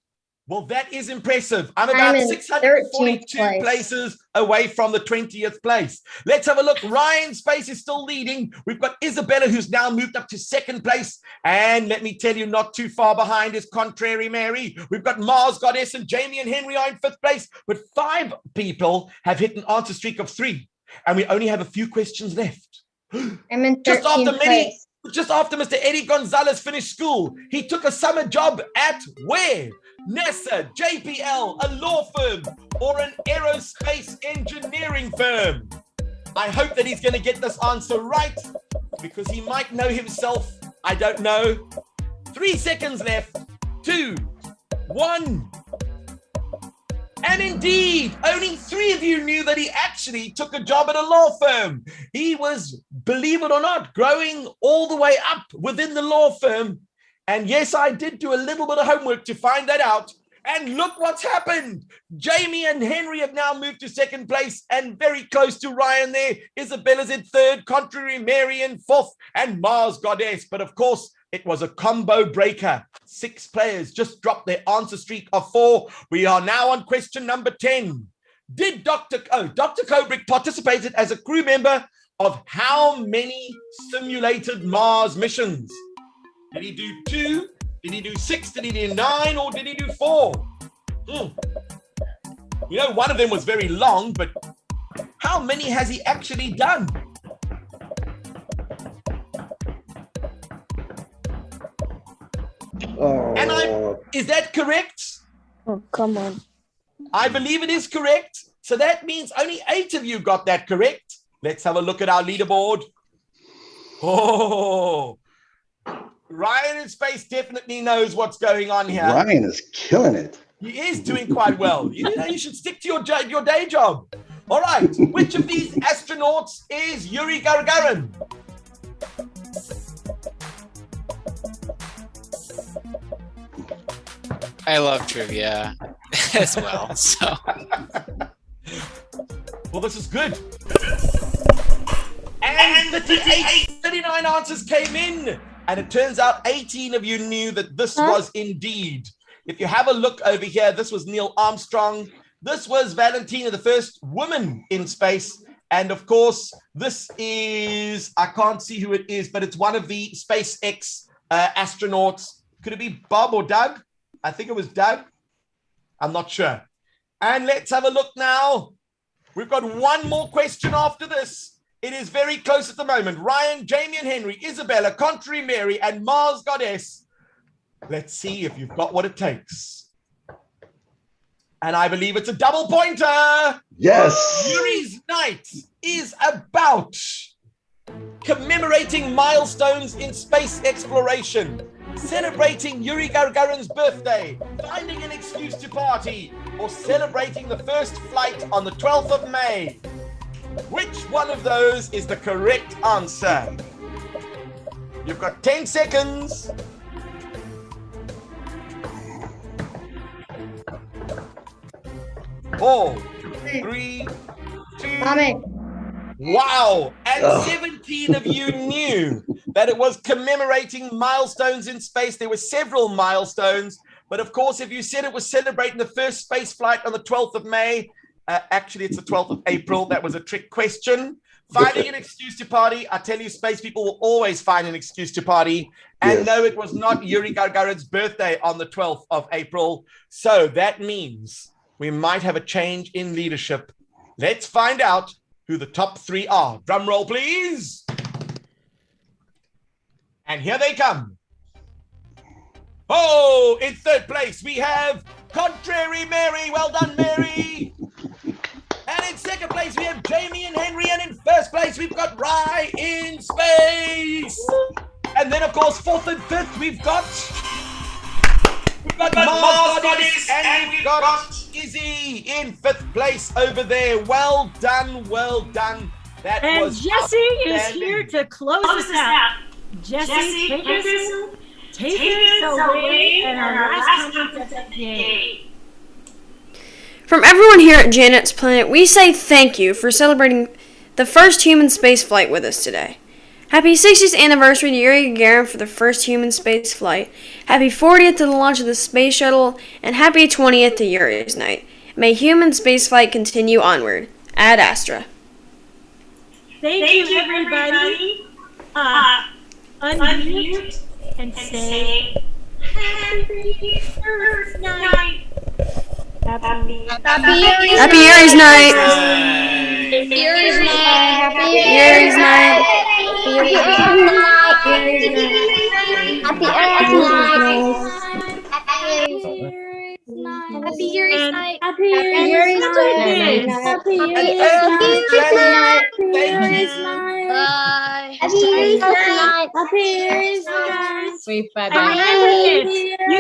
Well, that is impressive. I'm about 642 places away from the 20th place. Let's have a look. Ryan's space is still leading. We've got Isabella, who's now moved up to 2nd place. And let me tell you, not too far behind is Contrary Mary. We've got Mars Goddess and Jamie and Henry are in 5th place. But 5 people have hit an answer streak of 3. And we only have a few questions left. I'm in 13th place. Just after Mr. Eddie Gonzalez finished school, he took a summer job at where? NASA, JPL, a law firm, or an aerospace engineering firm? I hope that he's going to get this answer right, because he might know himself. I don't know. 3 seconds left. 2, 1. And indeed, only 3 of you knew that he actually took a job at a law firm. He was, believe it or not, growing all the way up within the law firm. And yes, I did do a little bit of homework to find that out. And look what's happened. Jamie and Henry have now moved to 2nd place and very close to Ryan there. Isabella's in 3rd, Contrary Mary in 4th, and Mars Goddess. But of course, it was a combo breaker. 6 players just dropped their answer streak of 4. We are now on question number 10. Did Dr. Kubrick participated as a crew member of how many simulated Mars missions? Did he do 2? Did he do 6? Did he do 9? Or did he do 4? You know, one of them was very long, but how many has he actually done? And is that correct? Oh, come on. I believe it is correct. So that means only 8 of you got that correct. Let's have a look at our leaderboard. Oh, Ryan in space definitely knows what's going on here. Ryan is killing it. He is doing quite well. You know, you should stick to your day job. All right. Which of these astronauts is Yuri Gagarin? I love trivia as well. So, well, this is good. And 39 answers came in. And it turns out 18 of you knew that this was indeed. If you have a look over here, this was Neil Armstrong. This was Valentina, the first woman in space. And of course, this is, I can't see who it is, but it's one of the SpaceX astronauts. Could it be Bob or Doug? I think it was Doug. I'm not sure. And let's have a look now. We've got one more question after this. It is very close at the moment. Ryan, Jamie and Henry, Isabella, Contrary Mary, and Mars Goddess. Let's see if you've got what it takes. And I believe it's a double pointer. Yes. Yuri's night is about commemorating milestones in space exploration, celebrating Yuri Gagarin's birthday, finding an excuse to party, or celebrating the first flight on the 12th of May. Which one of those is the correct answer? You've got 10 seconds. Four, three, two. Wow. And 17 of you knew that it was commemorating milestones in space. There were several milestones. But of course, if you said it was celebrating the first space flight on the 12th of May, actually, it's the 12th of April. That was a trick question. Finding an excuse to party. I tell you, space people will always find an excuse to party. And no, it was not Yuri Gagarin's birthday on the 12th of April. So that means we might have a change in leadership. Let's find out who the top three are. Drum roll, please. And here they come. Oh, in third place, we have Contrary Mary. Well done, Mary. And in second place, we have Jamie and Henry. And in first place, we've got Rye in space. And then, of course, fourth and fifth, we've got Mars Goddess, and we've got Izzy in fifth place over there. Well done, well done. That And was Jesse is outstanding. here to close us out. Jesse, take us away and our last comments of the day. From everyone here at Janet's Planet, we say thank you for celebrating the first human space flight with us today. Happy 60th anniversary to Yuri Gagarin for the first human space flight. Happy 40th to the launch of the space shuttle, and happy 20th to Yuri's night. May human spaceflight continue onward. Ad Astra. Thank you, everybody. Unmute and say happy Earth night. Happy Yuri's night. Happy Yuri's night. Happy Yuri's night. Happy Yuri's night. Happy Yuri's night. Happy Yuri's night. Happy Yuri's night. Bye. Happy Yuri's night. Happy Yuri's night. And remember, kids, you